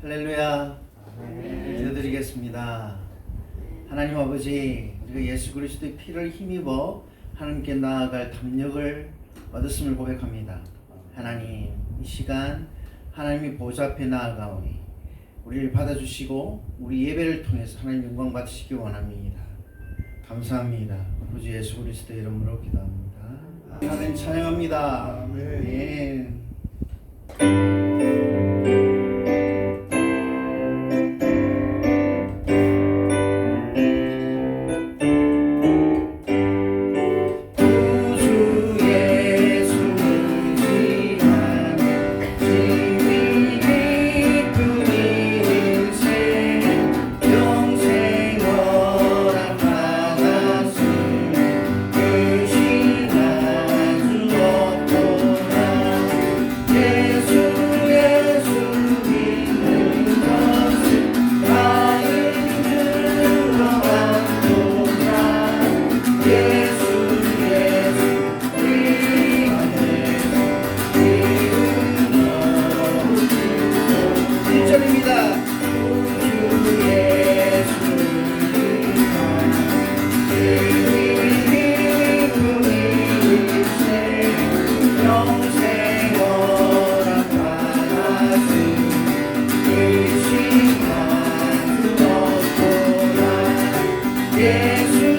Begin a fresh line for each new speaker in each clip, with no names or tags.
할렐루야. 기도드리겠습니다. 하나님 아버지, 우리가 예수 그리스도의 피를 힘입어 하나님께 나아갈 담력을 얻었음을 고백합니다. 하나님, 이 시간 하나님이 보좌 앞에 나아가오니 우리를 받아주시고 우리 예배를 통해서 하나님 영광 받으시기 원합니다. 감사합니다. 아버지 예수 그리스도의 이름으로 기도합니다. 하나님 찬양합니다. 아멘.
예수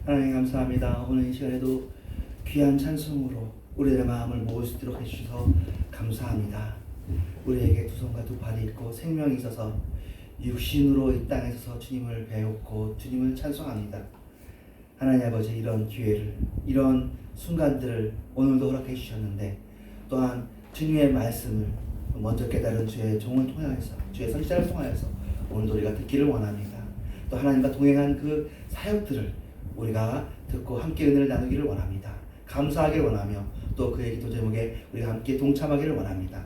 하나님 감사합니다. 오늘 이 시간에도 귀한 찬송으로 우리의 마음을 모을 수 있도록 해주셔서 감사합니다. 우리에게 두 손과 두 발이 있고 생명이 있어서 육신으로 이 땅에 서서 주님을 배웠고 주님을 찬송합니다. 하나님 아버지, 이런 기회를, 이런 순간들을 오늘도 허락해 주셨는데, 또한 주님의 말씀을 먼저 깨달은 주의 종을 통하여서, 주의 선지자를 통하여서 오늘도 우리가 듣기를 원합니다. 또 하나님과 동행한 그 사역들을 우리가 듣고 함께 은혜를 나누기를 원합니다. 감사하기를 원하며 또 그의 기도 제목에 우리가 함께 동참하기를 원합니다.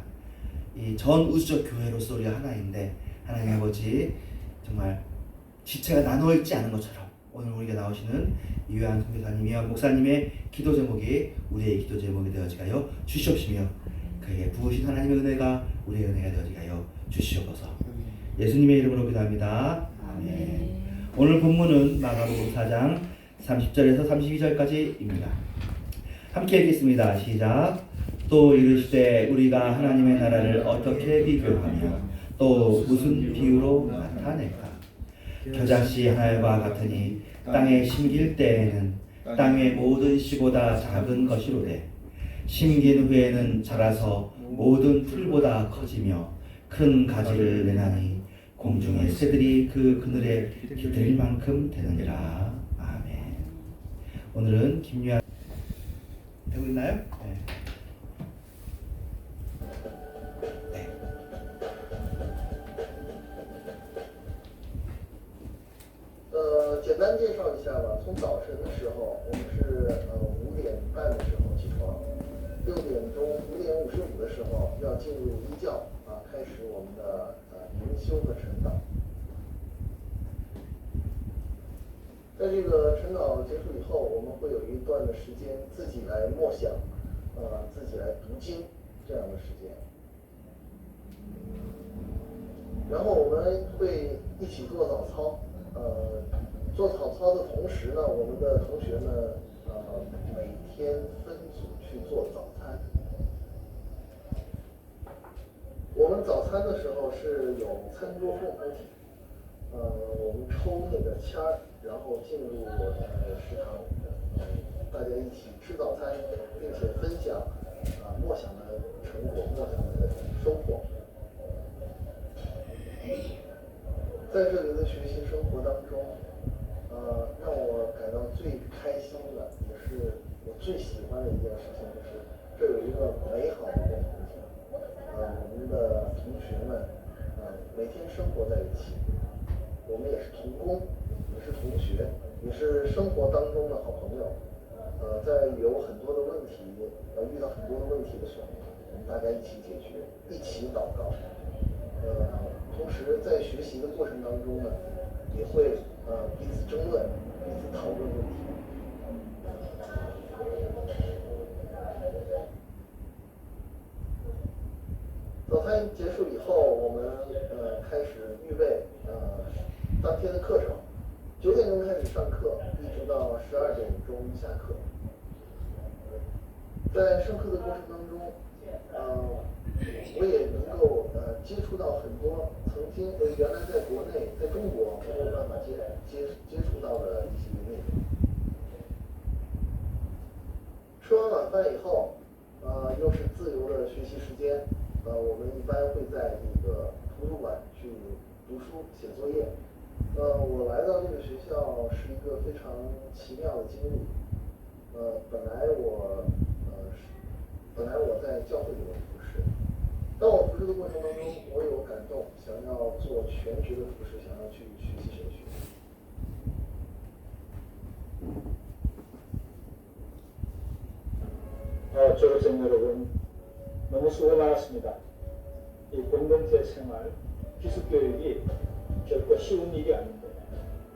이 전 우주적 교회로서 우리가 하나인데, 하나님 아버지, 정말 지체가 나누어 있지 않은 것처럼 오늘 우리가 나오시는 이회한 선교사님, 이회한 목사님의 기도 제목이 우리의 기도 제목이 되어지게 하여 주시옵시며, 그에게 부으신 하나님의 은혜가 우리의 은혜가 되어지게 하여 주시옵소서. 예수님의 이름으로 기도합니다. 아멘. 오늘 본문은 마가복음 4장 30절에서 32절까지입니다. 함께 읽겠습니다. 시작. 또 이르시되 우리가 하나님의 나라를 어떻게 비교하며 또 무슨 비유로 나타낼까? 겨자씨 하나와 같으니 땅에 심길 때에는 땅의 모든 씨보다 작은 것이로되 심긴 후에는 자라서 모든 풀보다 커지며 큰 가지를 내나니 공중의 새들이 그 그늘에 깃들 만큼 되느니라. 아멘. 오늘은 김유한 되고 있나요? 네.
简单介绍一下吧。从早晨的时候，我们是5点半的时候起床，5:55的时候要进入一教开始我们的灵修和晨祷。在这个晨祷结束以后，我们会有一段的时间自己来默想，自己来读经这样的时间。然后我们会一起做早操，做早操的同时呢，我们的同学们每天分组去做早餐。我们早餐的时候是有餐桌共合体，我们抽那个签儿，然后进入食堂，大家一起吃早餐，并且分享默想的成果、默想的收获。在这里的学习生活当中，让我感到最开心的，也是我最喜欢的一件事情，就是这有一个美好的共同体。我们的同学们，每天生活在一起，我们也是同工，也是同学，也是生活当中的好朋友。在有很多的问题，遇到很多的问题的时候，我们大家一起解决，一起祷告。同时在学习的过程当中呢，也会彼此争论，彼此讨论问题。早餐结束以后，我们开始预备当天的课程。9点钟开始上课，一直到12点钟下课。在上课的过程当中，我也能够接触到很多曾经原来在国内在中国没有办法接触到的一些内容。吃完晚饭以后，又是自由的学习时间，我们一般会在这个图书馆去读书写作业。我来到这个学校是一个非常奇妙的经历。本来我在教会里面服侍，当我服侍的过程当中，我有感动，想要做全职的服侍，想要去学习神学。
졸업생 여러분, 너무 수고 많았습니다. 이 공동체 생활, 기숙교육이 결코 쉬운 일이 아닌데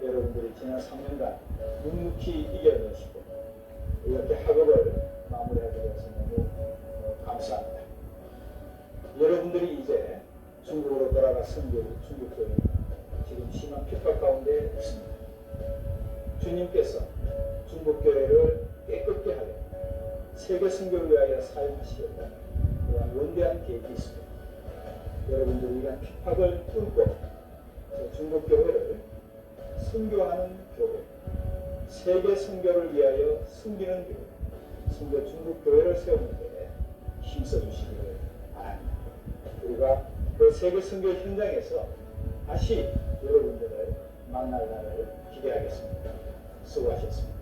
여러분들이 지난 3년간 묵묵히 이겨내시고 이렇게 학업을 마무리하게 되어서 너무 감사합니다. 여러분들이 이제 중국으로 돌아가 선교를 중국교회는 지금 심한 핍박 가운데 있습니다. 주님께서 중국교회를 깨끗게 하여 세계 선교를 위하여 사용하시려고 그러한 원대한 계획이 있습니다. 여러분들이 이러한 핍박을 뚫고 중국교회를 선교하는 교회, 세계 선교를 위하여 숨기는 교회, 순교 중국 교회를 세우는 데 힘써 주시기를 바랍니다. 우리가 그 세계 선교 현장에서 다시 여러분들을 만날 날을 기대하겠습니다. 수고하셨습니다.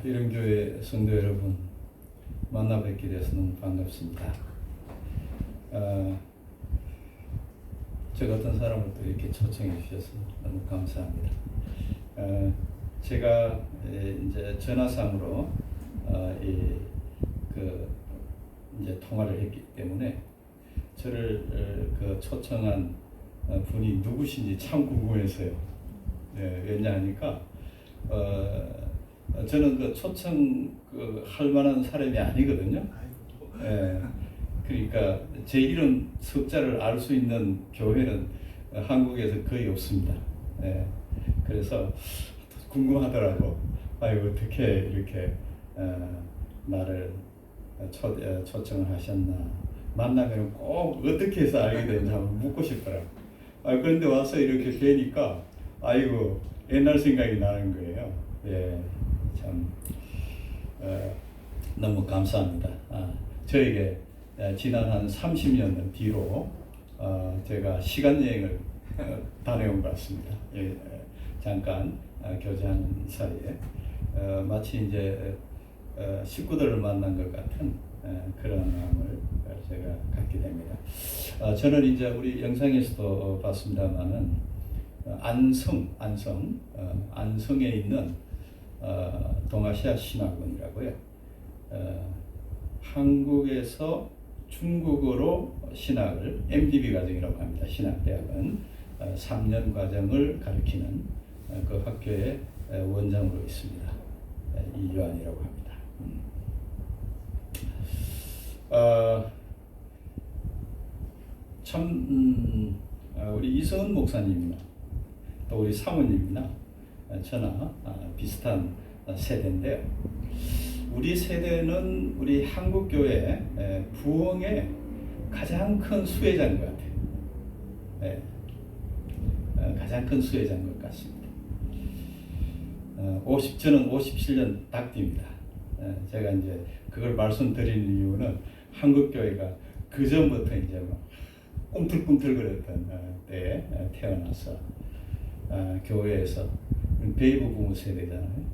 일흥교회 성도 여러분 만나 뵙게 돼서 너무 반갑습니다. 저 같은 사람을 또 이렇게 초청해 주셔서 너무 감사합니다. 제가 이제 전화상으로 이제 통화를 했기 때문에 저를 그 초청한 분이 누구신지 참 궁금해서요. 왜냐하니까 저는 그 초청 할 만한 사람이 아니거든요. 그러니까 제 이름 석자를 알 수 있는 교회는 한국에서 거의 없습니다. 그래서 궁금하더라고. 어떻게 이렇게 나를 초청을 하셨나. 만나면 꼭 어떻게 해서 알게 되는지 한번 묻고 싶더라고. 그런데 와서 이렇게 뵈니까 옛날 생각이 나는 거예요. 참 너무 감사합니다. 저에게 지난 한 30년 뒤로 제가 시간 여행을 다녀온 것 같습니다. 잠깐 교제하는 사이에 마치 이제 식구들을 만난 것 같은 그런 마음을 제가 갖게 됩니다. 저는 이제 우리 영상에서도 봤습니다만은 안성에 있는 동아시아 신학원이라고요. 한국에서 중국어로 신학을 MDB 과정이라고 합니다. 신학대학은 3년 과정을 가르치는 그 학교의 원장으로 있습니다. 이요한이라고 합니다. 우리 이성은 목사님이나 또 우리 사모님이나 저나 비슷한 세대인데요. 우리 세대는 우리 한국교회 부흥의 가장 큰 수혜자인 것 같아요. 가장 큰 수혜자인 것 같습니다. 저는 57년 닭띠입니다. 제가 이제 그걸 말씀드리는 이유는 한국교회가 그 전부터 이제 막 꿈틀꿈틀거렸던 때에 태어나서 교회에서 베이브 부모 세대잖아요.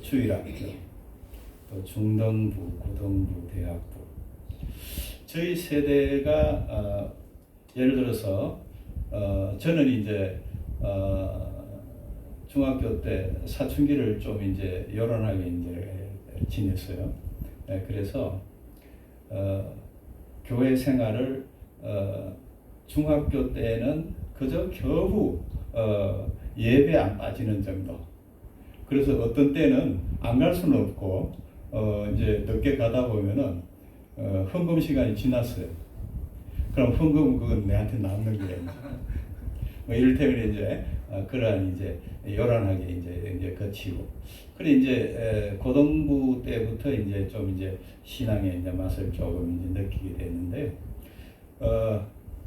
주일학교, 또 중등부, 고등부, 대학부. 저희 세대가 예를 들어서 저는 이제 중학교 때 사춘기를 좀 이제 요란하게 이제 지냈어요. 그래서 교회 생활을 중학교 때는 그저 겨우 예배 안 빠지는 정도. 그래서 어떤 때는 안 갈 수는 없고 이제 늦게 가다 보면은 헌금 시간이 지났어요. 그럼 헌금은 그건 내한테 남는 거예요. 이를테면 이제 그러한 이제 요란하게 이제 거치고. 그래 이제 고등부 때부터 이제 좀 이제 신앙의 이제 맛을 조금 이제 느끼게 됐는데요.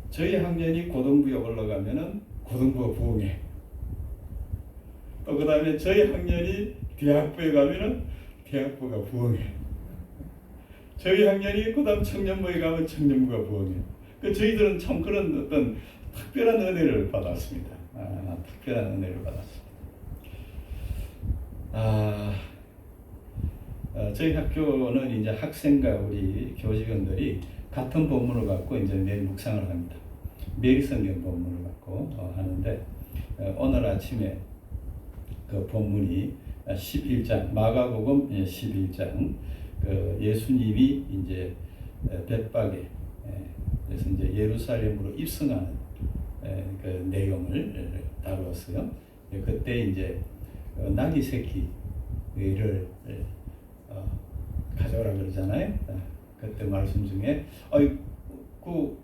저희 학년이 고등부에 올라가면은 고등부가 부흥해. 또 그다음에 저희 학년이 대학부에 가면은 대학부가 부흥해. 저희 학년이 그다음 청년부에 가면 청년부가 부흥해. 그 저희들은 참 그런 어떤 특별한 은혜를 받았습니다. 특별한 은혜를 받았습니다. 저희 학교는 이제 학생과 우리 교직원들이 같은 본문을 갖고 이제 매일 묵상을 합니다. 매일 성경 본문을 갖고 하는데 오늘 아침에 그 본문이 11장 마가복음 11장 그 예수님이 이제 벳박에 그래서 이제 예루살렘으로 입성하는 그 내용을 다루었어요. 그때 이제 나귀 새끼를 가져오라 그러잖아요. 그때 말씀 중에 그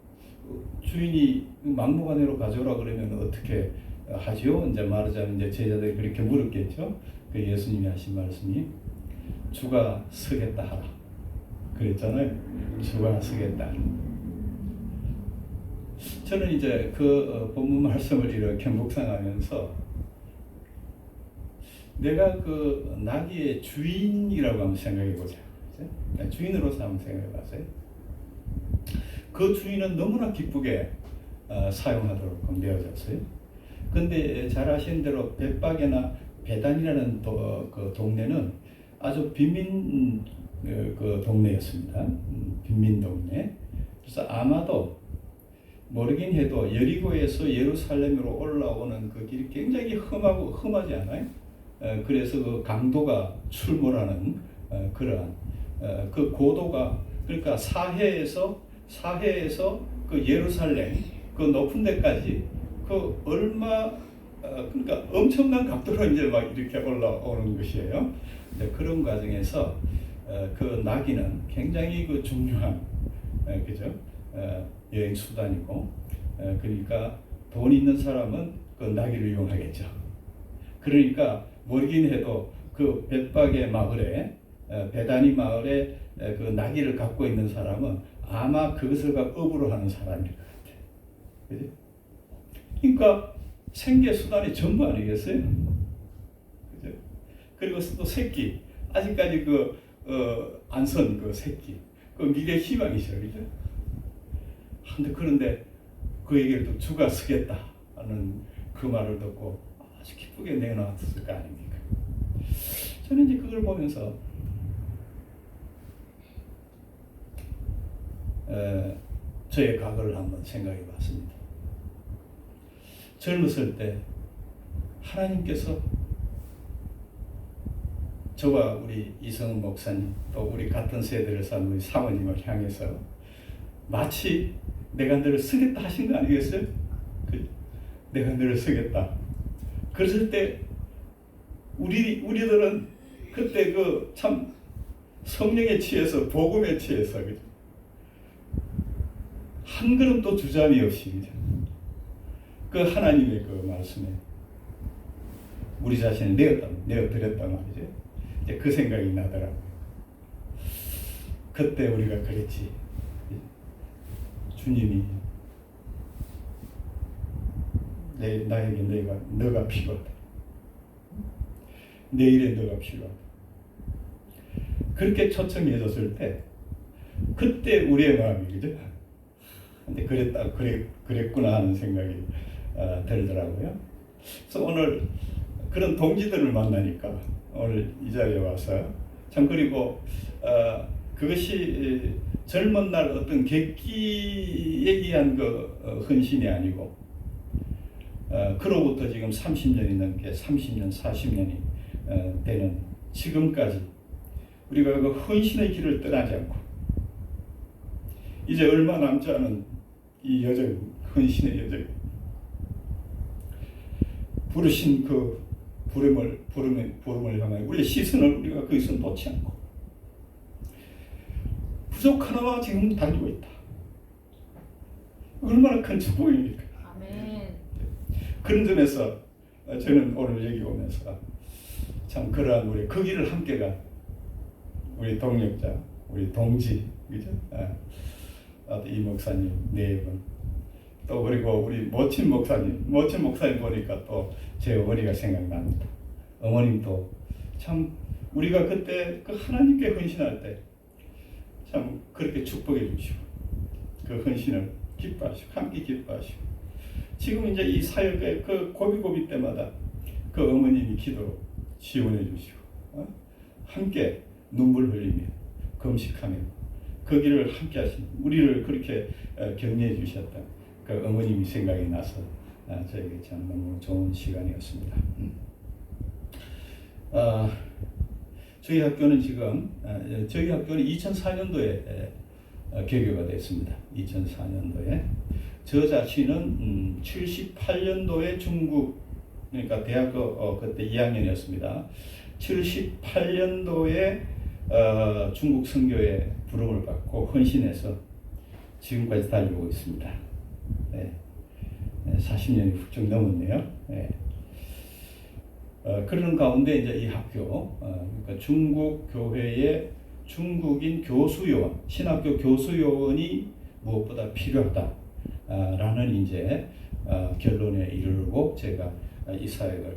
주인이 막무가내로 가져오라 그러면 어떻게 하지요? 이제 말하자면 이제 제자들이 그렇게 물었겠죠. 그 예수님이 하신 말씀이 주가 서겠다 하라 그랬잖아요. 주가 서겠다. 저는 이제 그 본문 말씀을 이렇게 묵상하면서 내가 그 나귀의 주인이라고 한번 생각해 보자. 주인으로서 한번 생각해 봤어요. 그 주인은 너무나 기쁘게 사용하도록 되어졌어요. 근데 잘 아시는 대로 벳박이나 베단이라는 그 동네는 아주 빈민 그 동네였습니다. 빈민 동네. 그래서 아마도 모르긴 해도 여리고에서 예루살렘으로 올라오는 그 길이 굉장히 험하지 않아요? 그래서 그 강도가 출몰하는 그러한 그 고도가 그러니까 사해에서 그 예루살렘 그 높은 데까지 그 얼마 그러니까 엄청난 각도로 이제 막 이렇게 올라오는 것이에요. 그런 과정에서 그 나귀는 굉장히 그 중요한 그죠 여행 수단이고 그러니까 돈 있는 사람은 그 나귀를 이용하겠죠. 그러니까 모르긴 해도 그 벳박의 마을에 베다니 마을에 그 나귀를 갖고 있는 사람은 아마 그것을 갖고 업으로 하는 사람일 것 같아. 그죠? 그러니까 생계 수단이 전부 아니겠어요? 그죠? 그리고 또 새끼 아직까지 그 안선 그 새끼 그 미래 희망이죠, 그죠? 그런데 그 얘기를 또 주가 쓰겠다 하는 그 말을 듣고 아주 기쁘게 내놓았을 거 아닙니까? 저는 이제 그걸 보면서 저의 과거를 한번 생각해 봤습니다. 젊었을 때 하나님께서 저와 우리 이성은 목사님 또 우리 같은 세대를 사는 우리 사모님을 향해서 마치 내가 너를 쓰겠다 하신 거 아니겠어요? 내가 너를 쓰겠다. 그랬을 때 우리들은 그때 그 참 성령에 취해서 복음에 취해서 한 걸음도 주저함이 없이 그 하나님의 그 말씀에 우리 자신을 내어드렸단 말이죠. 이제 그 생각이 나더라고요. 그때 우리가 그랬지. 주님이 나에게 너가 필요하다. 내일에 너가 필요하다. 그렇게 초청해 줬을 때 그때 우리의 마음이 그죠? 근데 그랬구나 하는 생각이 들더라고요. 그래서 오늘 그런 동지들을 만나니까 오늘 이 자리에 와서 참 그리고 그것이 젊은 날 어떤 객기에 의한 그 헌신이 아니고 그로부터 지금 30년이 넘게 30년 40년이 되는 지금까지 우리가 그 헌신의 길을 떠나지 않고 이제 얼마 남지 않은 이 여정 헌신의 여정 부르신 그 부름을 향하여 우리의 시선을 우리가 거기서 놓지 않고 부족 하나와 지금 달리고 있다. 얼마나 큰 축복입니까?
아멘.
그런 점에서 저는 오늘 여기 오면서 참 그러한 우리 그 길을 함께 간 우리 동력자, 우리 동지, 그죠? 이 목사님 네 분, 또 그리고 우리 모친 목사님 보니까 또 제 어머니가 생각납니다. 어머님도 참 우리가 그때 그 하나님께 헌신할 때 참 그렇게 축복해 주시고 그 헌신을 기뻐하시고 함께 기뻐하시고 지금 이제 이 사역의 그 고비고비 때마다 그 어머님이 기도로 지원해 주시고 함께 눈물 흘리며 금식하며 그 길을 함께 하신 우리를 그렇게 격려해 주셨던 그 어머님이 생각이 나서 저에게 참 너무 좋은 시간이었습니다. 저희 학교는 지금 저희 학교는 2004년도에 개교가 됐습니다. 2004년도에 저 자신은 78년도에 중국 그러니까 대학교 그때 2학년이었습니다. 78년도에 중국 선교에 부름을 받고 헌신해서 지금까지 달려오고 있습니다. 네. 40년이 훌쩍 넘었네요. 네. 그런 가운데 이제 이 학교, 그러니까 중국 교회의 중국인 교수요원, 신학교 교수요원이 무엇보다 필요하다라는 이제 결론에 이르고 제가 이 사역을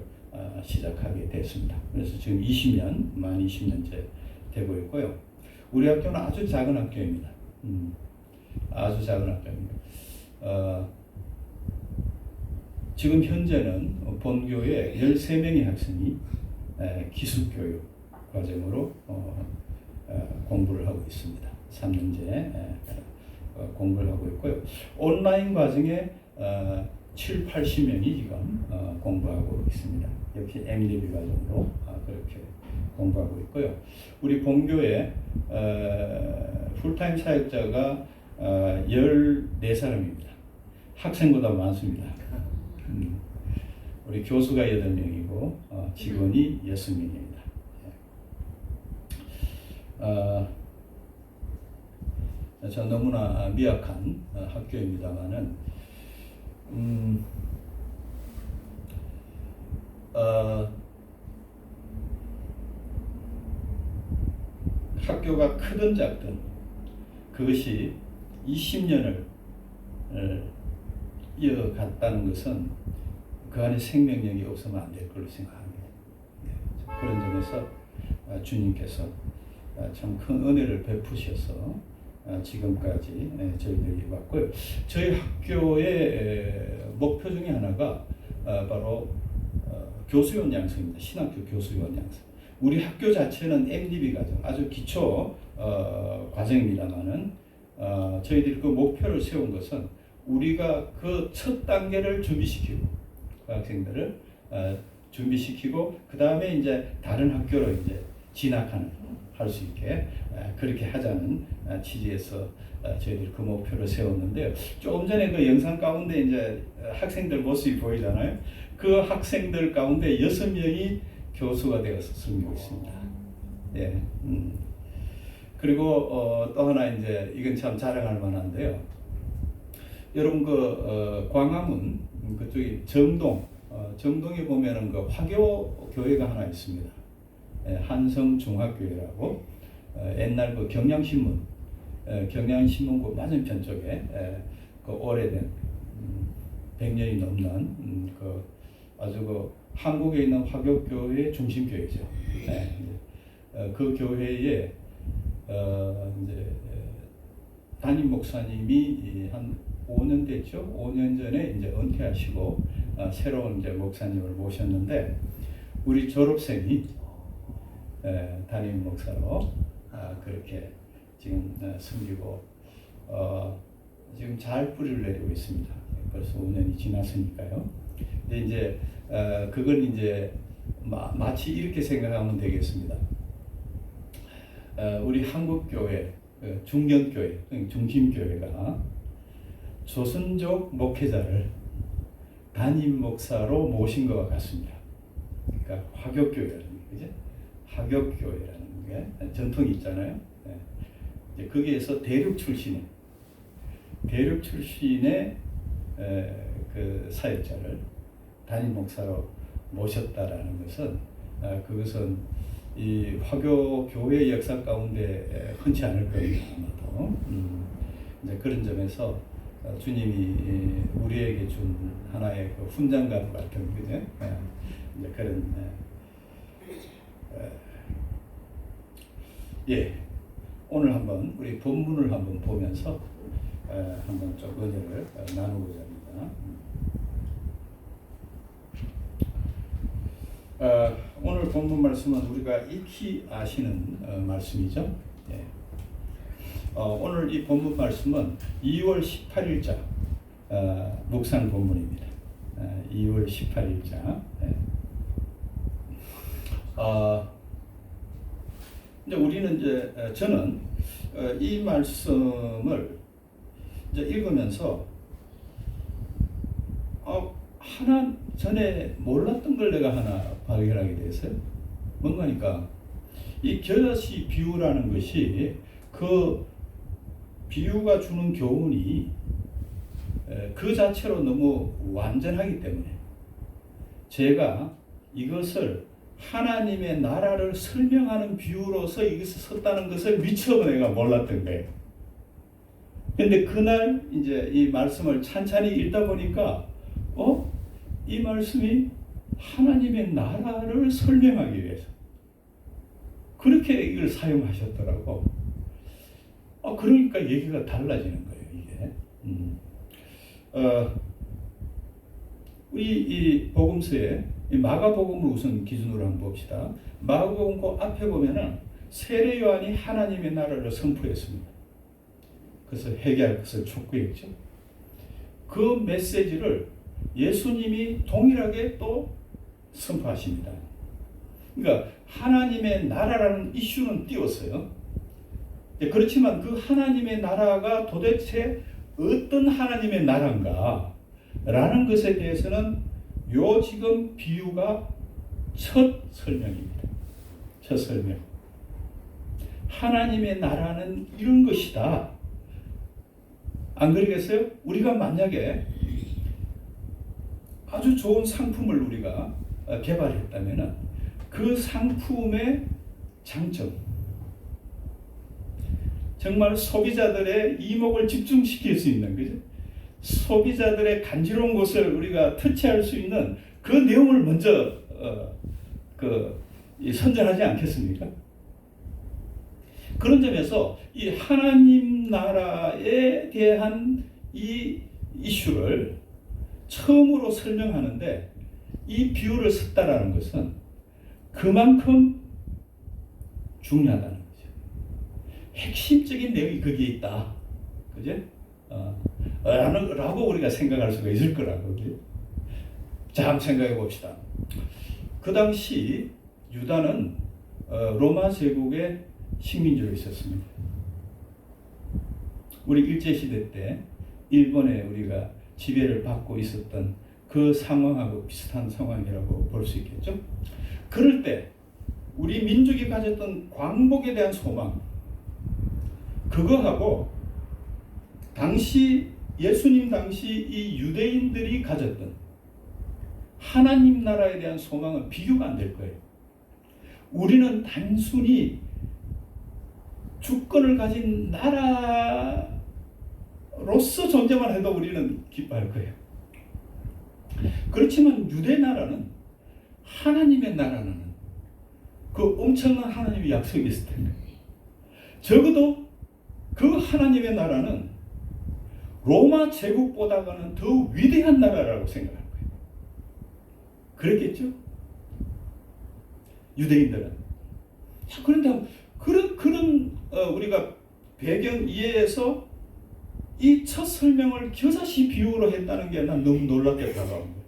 시작하게 됐습니다. 그래서 지금 만 20년째 되고 있고요. 우리 학교는 아주 작은 학교입니다. 아주 작은 학교입니다. 지금 현재는 본교에 13명의 학생이 기숙교육 과정으로 공부를 하고 있습니다. 3년째 공부를 하고 있고요. 온라인 과정에 7, 80명이 지금 공부하고 있습니다. 역시 MDB 과정으로 그렇게 공부하고 있고요. 우리 본교에 풀타임 사역자가 14사람입니다. 학생보다 많습니다. 우리 교수가 8명이고 직원이 6명입니다. 저 너무나 미약한 학교입니다만은 학교가 크든 작든 그것이 20년을 이어갔다는 것은 그 안에 생명력이 없으면 안 될 걸로 생각합니다. 그런 점에서 주님께서 참 큰 은혜를 베푸셔서 지금까지 저희들이 왔고요. 저희 학교의 목표 중에 하나가 바로 교수요원 양성입니다. 신학교 교수요원 양성. 우리 학교 자체는 MDB 과정, 아주 기초 과정입니다만은 저희들이 그 목표를 세운 것은 우리가 그 첫 단계를 준비시키고 그 학생들을 준비시키고 그 다음에 이제 다른 학교로 이제 진학하는 할 수 있게 그렇게 하자는 취지에서 저희들이 그 목표를 세웠는데요. 조금 전에 그 영상 가운데 이제 학생들 모습이 보이잖아요. 그 학생들 가운데 6명이 교수가 되어서 섬기고 있습니다. 예. 그리고 또 하나 이제 이건 참 자랑할 만한데요. 여러분 그 광화문 그쪽이 정동에 보면은 그 화교 교회가 하나 있습니다. 한성중학교회라고 옛날 그 경향신문 그 맞은편 쪽에 그 오래된 100년이 넘는 그 아주 그 한국에 있는 화교교회의 중심교회죠. 그 교회에 이제 담임 목사님이 한 5년 됐죠. 5년 전에 이제 은퇴하시고 새로운 이제 목사님을 모셨는데 우리 졸업생이 담임 목사로 그렇게 지금 섬기고 지금 잘 뿌리를 내리고 있습니다. 벌써 5년이 지났으니까요. 근데 이제 그건 이제 마치 이렇게 생각하면 되겠습니다. 우리 한국교회 중견교회 중심교회가 조선족 목회자를 담임 목사로 모신 것과 같습니다. 그러니까 화교교회라는 거죠. 화교교회라는 게 전통이 있잖아요. 이제 거기에서 대륙 출신의 그 사역자를 담임 목사로 모셨다라는 것은 그것은 이 화교 교회 역사 가운데 흔치 않을 겁니다. 아마도 이제 그런 점에서 주님이 우리에게 준 하나의 그 훈장과 같은 그죠? 이제 그런 예, 오늘 한번 우리 본문을 한번 보면서 한번 좀 은혜를 나누고자 합니다. 오늘 본문 말씀은 우리가 익히 아시는 말씀이죠. 예. 오늘 이 본문 말씀은 2월 18일자 묵상 본문입니다. 2월 18일자. 예. 이제 우리는 저는 이 말씀을 이제 읽으면서 하나 전에 몰랐던 걸 내가 하나 발견하게 됐어요. 뭔가니까 이 겨자씨 비유라는 것이 그 비유가 주는 교훈이 그 자체로 너무 완전하기 때문에 제가 이것을 하나님의 나라를 설명하는 비유로서 이것을 썼다는 것을 미처 내가 몰랐던 거예요. 근데 그날 이제 이 말씀을 찬찬히 읽다 보니까 이 말씀이 하나님의 나라를 설명하기 위해서 그렇게 이걸 사용하셨더라고. 그러니까 얘기가 달라지는 거예요, 이게. 우리 이 복음서에 이 마가복음을 우선 기준으로 한번 봅시다. 마가복음 그 앞에 보면은 세례 요한이 하나님의 나라를 선포했습니다. 그래서 회개할 것을 촉구했죠. 그 메시지를 예수님이 동일하게 또 선포하십니다. 그러니까 하나님의 나라라는 이슈는 띄웠어요. 그렇지만 그 하나님의 나라가 도대체 어떤 하나님의 나라인가 라는 것에 대해서는 요 지금 비유가 첫 설명입니다. 첫 설명. 하나님의 나라는 이런 것이다. 안 그러겠어요? 우리가 만약에 아주 좋은 상품을 우리가 개발했다면 그 상품의 장점, 정말 소비자들의 이목을 집중시킬 수 있는, 그죠? 소비자들의 간지러운 곳을 우리가 터치할 수 있는 그 내용을 먼저 선전하지 않겠습니까? 그런 점에서 이 하나님 나라에 대한 이 이슈를 처음으로 설명하는데 이 비유를 썼다라는 것은 그만큼 중요하다는 거죠. 핵심적인 내용이 거기에 있다. 그죠? 라고 우리가 생각할 수가 있을 거라고. 자, 한번 생각해 봅시다. 그 당시 유다는 로마 제국의 식민지로 있었습니다. 우리 일제시대 때 일본에 우리가 지배를 받고 있었던 그 상황하고 비슷한 상황이라고 볼 수 있겠죠. 그럴 때 우리 민족이 가졌던 광복에 대한 소망, 그거하고 당시 예수님 당시 이 유대인들이 가졌던 하나님 나라에 대한 소망은 비교가 안 될 거예요. 우리는 단순히 주권을 가진 나라로서 존재만 해도 우리는 기뻐할 거예요. 그렇지만 유대 나라는 하나님의 나라는 그 엄청난 하나님의 약속이 있을 텐데 적어도 그 하나님의 나라는 로마 제국보다는 더 위대한 나라라고 생각할 거예요. 그랬겠죠? 유대인들은. 자, 그런데 그런 우리가 배경 이해해서 이 첫 설명을 겨자씨 비유로 했다는 게 난 너무 놀랍게 다가온 거예요.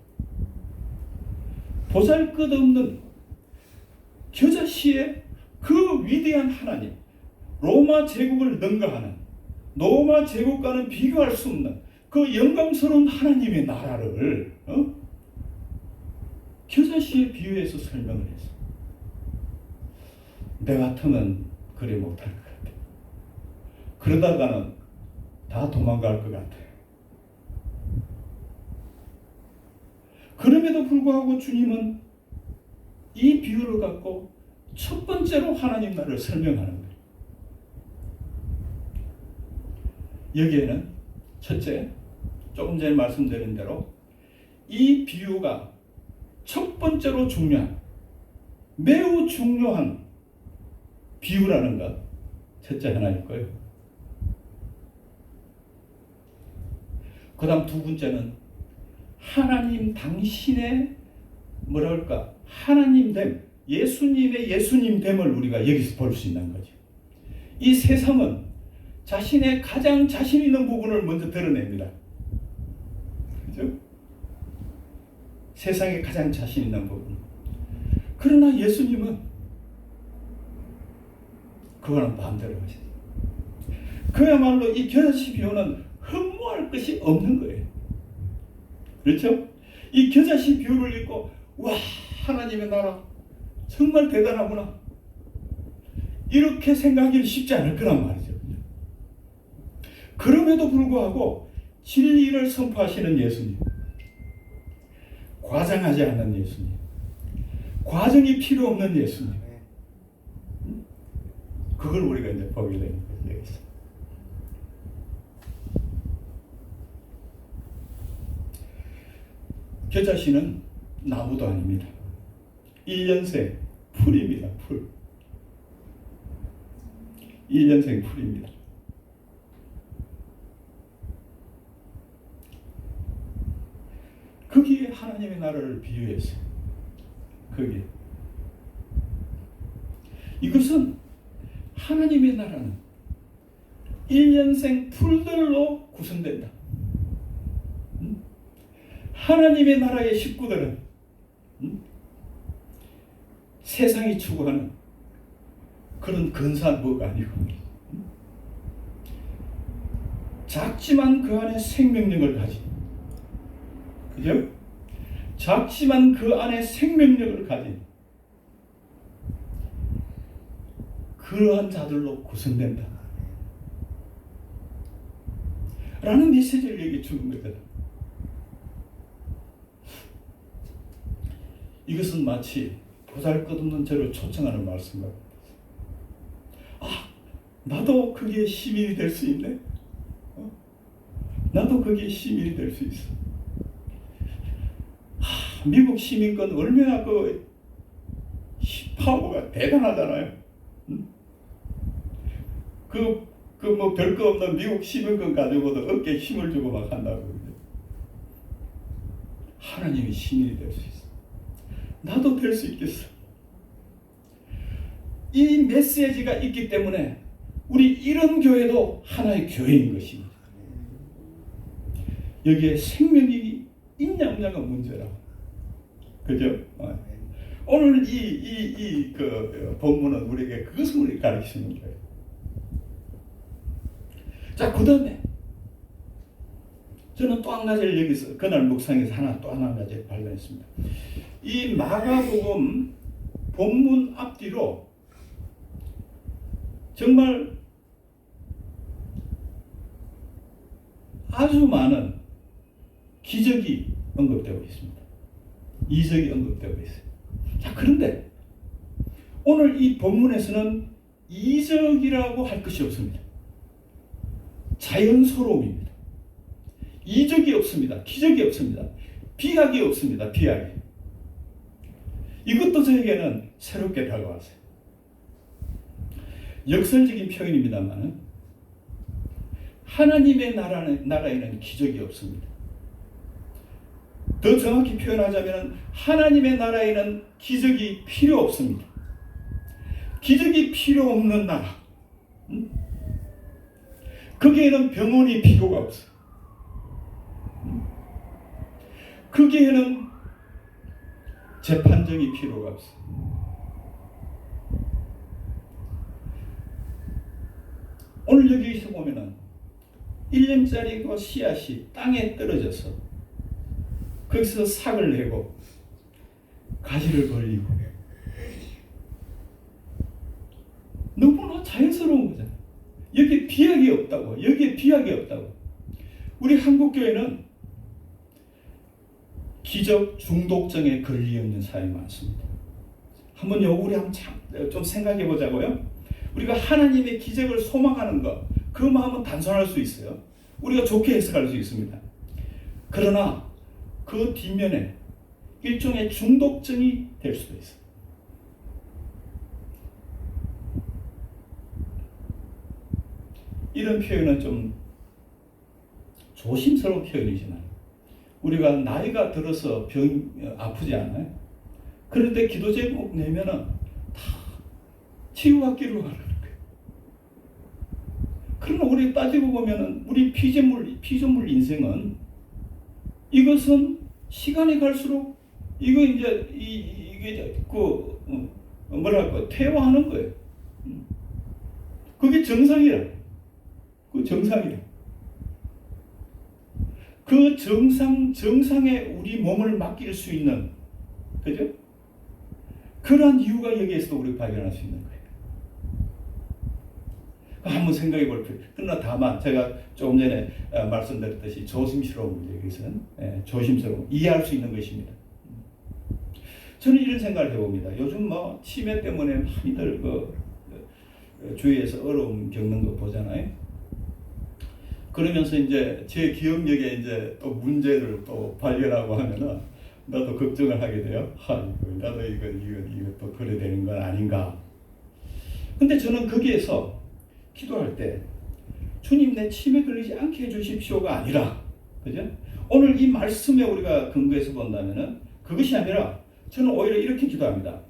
보잘것없는 겨자씨의 그 위대한 하나님, 로마 제국을 능가하는, 로마 제국과는 비교할 수 없는 그 영광스러운 하나님의 나라를 겨자씨에 비유해서 설명을 했어. 내 같으면 그래 못할 것 같아. 그러다가는 다 도망갈 것 같아. 그럼에도 불구하고 주님은 이 비유를 갖고 첫 번째로 하나님 나라를 설명하는 거예요. 여기에는 첫째, 조금 전에 말씀드린 대로 이 비유가 첫 번째로 중요한 매우 중요한 비유라는 것 첫째 하나일 거예요. 그 다음 두 번째는 하나님 당신의 뭐랄까 하나님됨, 예수님의 예수님됨을 우리가 여기서 볼 수 있는 거죠. 이 세상은 자신의 가장 자신 있는 부분을 먼저 드러냅니다. 그죠? 세상에 가장 자신 있는 부분. 그러나 예수님은 그거는 반대로 하시죠. 그야말로 이 겨자씨 비유는 흠모할 것이 없는 거예요. 그렇죠? 이 겨자씨 비유를 읽고 와 하나님의 나라 정말 대단하구나 이렇게 생각하기는 쉽지 않을 거란 말이죠. 그럼에도 불구하고 진리를 선포하시는 예수님, 과장하지 않는 예수님, 과정이 필요 없는 예수님, 그걸 우리가 이제 보게 되는 거죠. 여기서. 겨자씨는 나무도 아닙니다. 1년생 풀입니다. 풀. 1년생 풀입니다. 거기에 하나님의 나라를 비유했어요. 거기에. 이것은 하나님의 나라는 1년생 풀들로 구성된다. 하나님의 나라의 식구들은 세상이 추구하는 그런 근사한 뭐가 아니고 작지만 그 안에 생명력을 가진, 그죠? 작지만 그 안에 생명력을 가진 그러한 자들로 구성된다 라는 메시지를 여기 주는 거잖아. 이것은 마치 보잘것없는 저를 초청하는 말씀 같아요. 아, 나도 거기에 시민이 될 수 있네. 나도 거기에 시민이 될 수 있어. 미국 시민권 얼마나 그 파워가 대단하잖아요. 뭐 별거 없는 미국 시민권 가지고도 어깨에 힘을 주고 막 한다고. 하나님이 시민이 될 수 있어. 나도 될 수 있겠어. 이 메시지가 있기 때문에 우리 이런 교회도 하나의 교회인 것입니다. 여기에 생명이 있냐 없냐가 문제라. 그죠? 오늘 그 본문은 우리에게 그것을 우리 가르치는 거예요. 자, 그 다음에 저는 또 한 가지를 여기서 그날 묵상에서 또 한 가지를 발견했습니다. 이 마가복음 본문 앞뒤로 정말 아주 많은 기적이 언급되고 있습니다. 이적이 언급되고 있어요. 자, 그런데 오늘 이 본문에서는 이적이라고 할 것이 없습니다. 자연스러움입니다. 이적이 없습니다. 기적이 없습니다. 비약이 없습니다. 비약이. 이것도 저에게는 새롭게 다가왔어요. 역설적인 표현입니다만 하나님의 나라에는 기적이 없습니다. 더 정확히 표현하자면 하나님의 나라에는 기적이 필요 없습니다. 기적이 필요 없는 나라. 거기에는 병원이 필요가 없어요. 거기에는 재판정이 필요가 없어요. 오늘 여기서 보면은 1년짜리 그 씨앗이 땅에 떨어져서 거기서 삭을 내고 가지를 벌리고 너무나 자연스러운 거잖아요. 여기에 비약이 없다고. 여기에 비약이 없다고. 우리 한국교회는 기적 중독증에 걸려 있는 사람이 많습니다. 한번 우리 한번 좀 생각해 보자고요. 우리가 하나님의 기적을 소망하는 것, 그 마음은 단순할 수 있어요. 우리가 좋게 해석할 수 있습니다. 그러나 그 뒷면에 일종의 중독증이 될 수도 있어요. 이런 표현은 좀 조심스러운 표현이지만 우리가 나이가 들어서 아프지 않아요? 그럴 때 기도 제목 내면은 다 치유받기로 하는 거예요. 그러나 우리 따지고 보면은 우리 피조물 인생은 이것은 시간이 갈수록 이거 이제 이게 뭐랄까 퇴화하는 거예요. 그게 정상이라. 그 정상이라. 그 정상에 우리 몸을 맡길 수 있는, 그죠? 그러한 이유가 여기에서도 우리 발견할 수 있는 거예요. 한번 생각해 볼 필요. 그러나 다만 제가 조금 전에 말씀드렸듯이 조심스러운 문제, 여기서는 조심스러운 이해할 수 있는 것입니다. 저는 이런 생각을 해봅니다. 요즘 뭐 치매 때문에 많이들 주위에서 어려움 겪는 거 보잖아요. 그러면서 이제 제 기억력에 이제 또 문제를 또 발견하고 하면은 나도 걱정을 하게 돼요. 나도 이거 또 그래 되는 건 아닌가. 근데 저는 거기에서 기도할 때 주님 내 치매 걸리지 않게 해주십시오가 아니라, 그죠? 오늘 이 말씀에 우리가 근거해서 본다면은 그것이 아니라 저는 오히려 이렇게 기도합니다.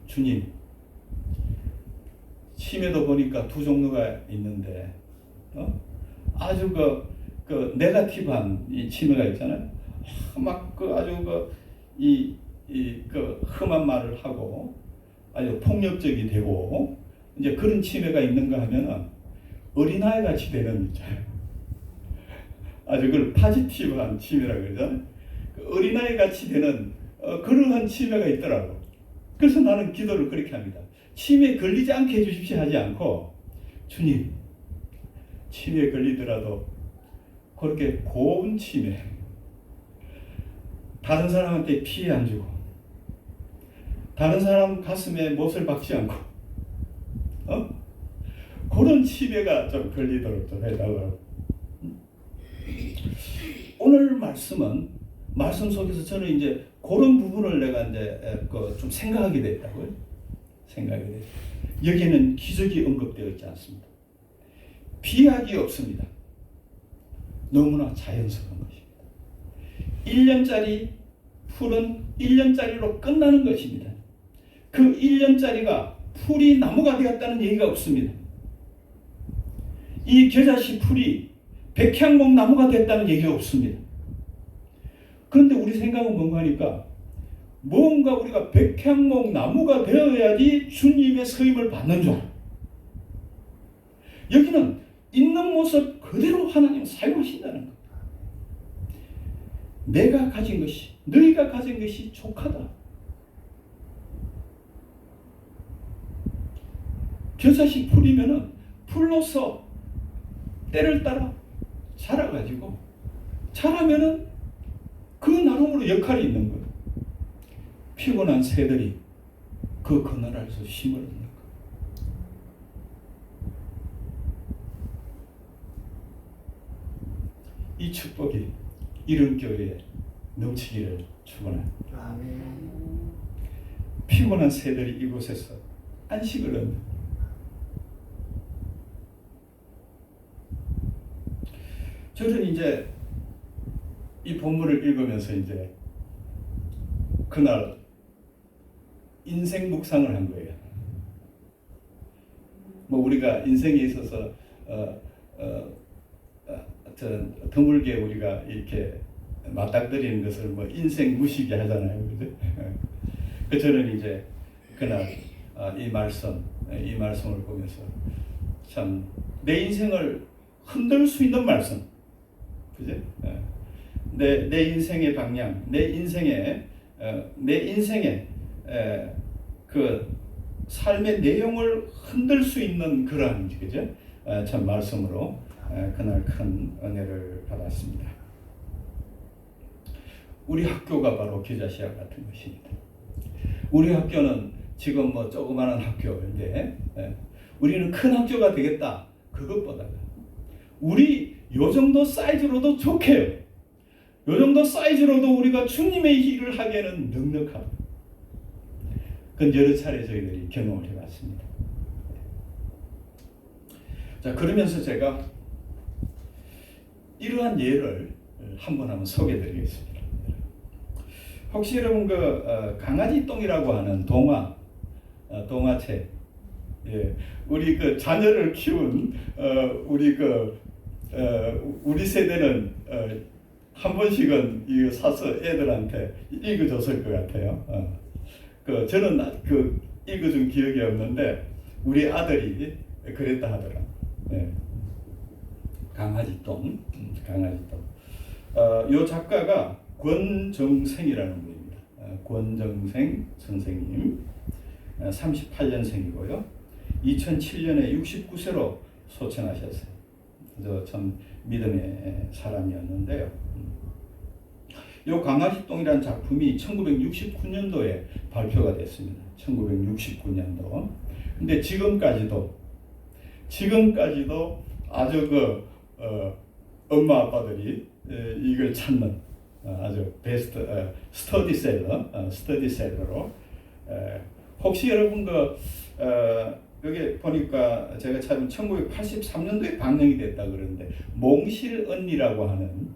주님, 치매도 보니까 두 종류가 있는데, 아주 그 네거티브한 이 치매가 있잖아요. 막 아주 험한 말을 하고 아주 폭력적이 되고 이제 그런 치매가 있는가 하면은 어린아이 같이 되는 있잖아요. 아주 그걸 파지티브한 치매라고 그러잖아요. 어린아이 같이 되는 그러한 치매가 있더라고. 그래서 나는 기도를 그렇게 합니다. 치매에 걸리지 않게 해주십시오 하지 않고, 주님, 치매에 걸리더라도 그렇게 고운 치매, 다른 사람한테 피해 안 주고 다른 사람 가슴에 못을 박지 않고 그런 치매가 좀 걸리도록 좀 해달라고. 오늘 말씀 속에서 저는 이제 그런 부분을 내가 이제 좀 생각하게 됐다고요. 생각하게 됐어요. 여기에는 기적이 언급되어 있지 않습니다. 비약이 없습니다. 너무나 자연스러운 것입니다. 1년짜리 풀은 1년짜리로 끝나는 것입니다. 그 1년짜리가 풀이 나무가 되었다는 얘기가 없습니다. 이 겨자씨 풀이 백향목 나무가 됐다는 얘기가 없습니다. 그런데 우리 생각은 뭔가 하니까 뭔가 우리가 백향목 나무가 되어야지 주님의 서임을 받는 줄 알아요. 여기는 있는 모습 그대로 하나님 사용하신다는 것. 내가 가진 것이, 너희가 가진 것이 족하다. 겨자씨 풀이면은 풀로서 때를 따라 자라가지고 자라면은 그 나름으로 역할이 있는 거예요. 피곤한 새들이 그 그늘 아래서 힘을 얻는 거예요. 이 축복이 이런 교회에 넘치기를 축원합니다.
아멘.
피곤한 새들이 이곳에서 안식을 얻는. 저는 이제 이 본문을 읽으면서 이제 그날 인생 묵상을 한 거예요. 뭐 우리가 인생에 있어서 드물게 우리가 이렇게 맞닥뜨리는 것을 뭐 인생 무시기 하잖아요, 그죠? 그 저는 이제 그날 이 말씀을 보면서 참 내 인생을 흔들 수 있는 말씀, 그죠? 내 인생의 방향, 내 인생의 그 삶의 내용을 흔들 수 있는 그러한, 그죠? 참 말씀으로 그날 큰 은혜를 받았습니다. 우리 학교가 바로 겨자씨와 같은 것입니다. 우리 학교는 지금 뭐 조그마한 학교인데 우리는 큰 학교가 되겠다. 그것보다 우리 요 정도 사이즈로도 좋게요. 요 정도 사이즈로도 우리가 주님의 일을 하기에는 넉넉하다. 그건 여러 차례 저희들이 경험을 해봤습니다. 자, 그러면서 제가 이러한 예를 한번 소개해드리겠습니다. 혹시 여러분 강아지 똥이라고 하는 동화책, 예, 우리 자녀를 키운 우리 세대는 한 번씩은 이거 사서 애들한테 읽어줬을 것 같아요. 저는 읽어준 기억이 없는데 우리 아들이 그랬다 하더라. 예. 강아지 똥. 요 작가가 권정생이라는 분입니다. 권정생 선생님, 38년생이고요. 2007년에 69세로 소천하셨어요. 참 믿음의 사람이었는데요. 요 강아지 똥이라는 작품이 1969년도에 발표가 됐습니다. 1969년도. 근데 지금까지도 아주 엄마 아빠들이 이걸 찾는 아주 베스트 스터디셀러로 혹시 여러분 여기 보니까 제가 찾은 1983년도에 방영이 됐다 그러는데 몽실 언니라고 하는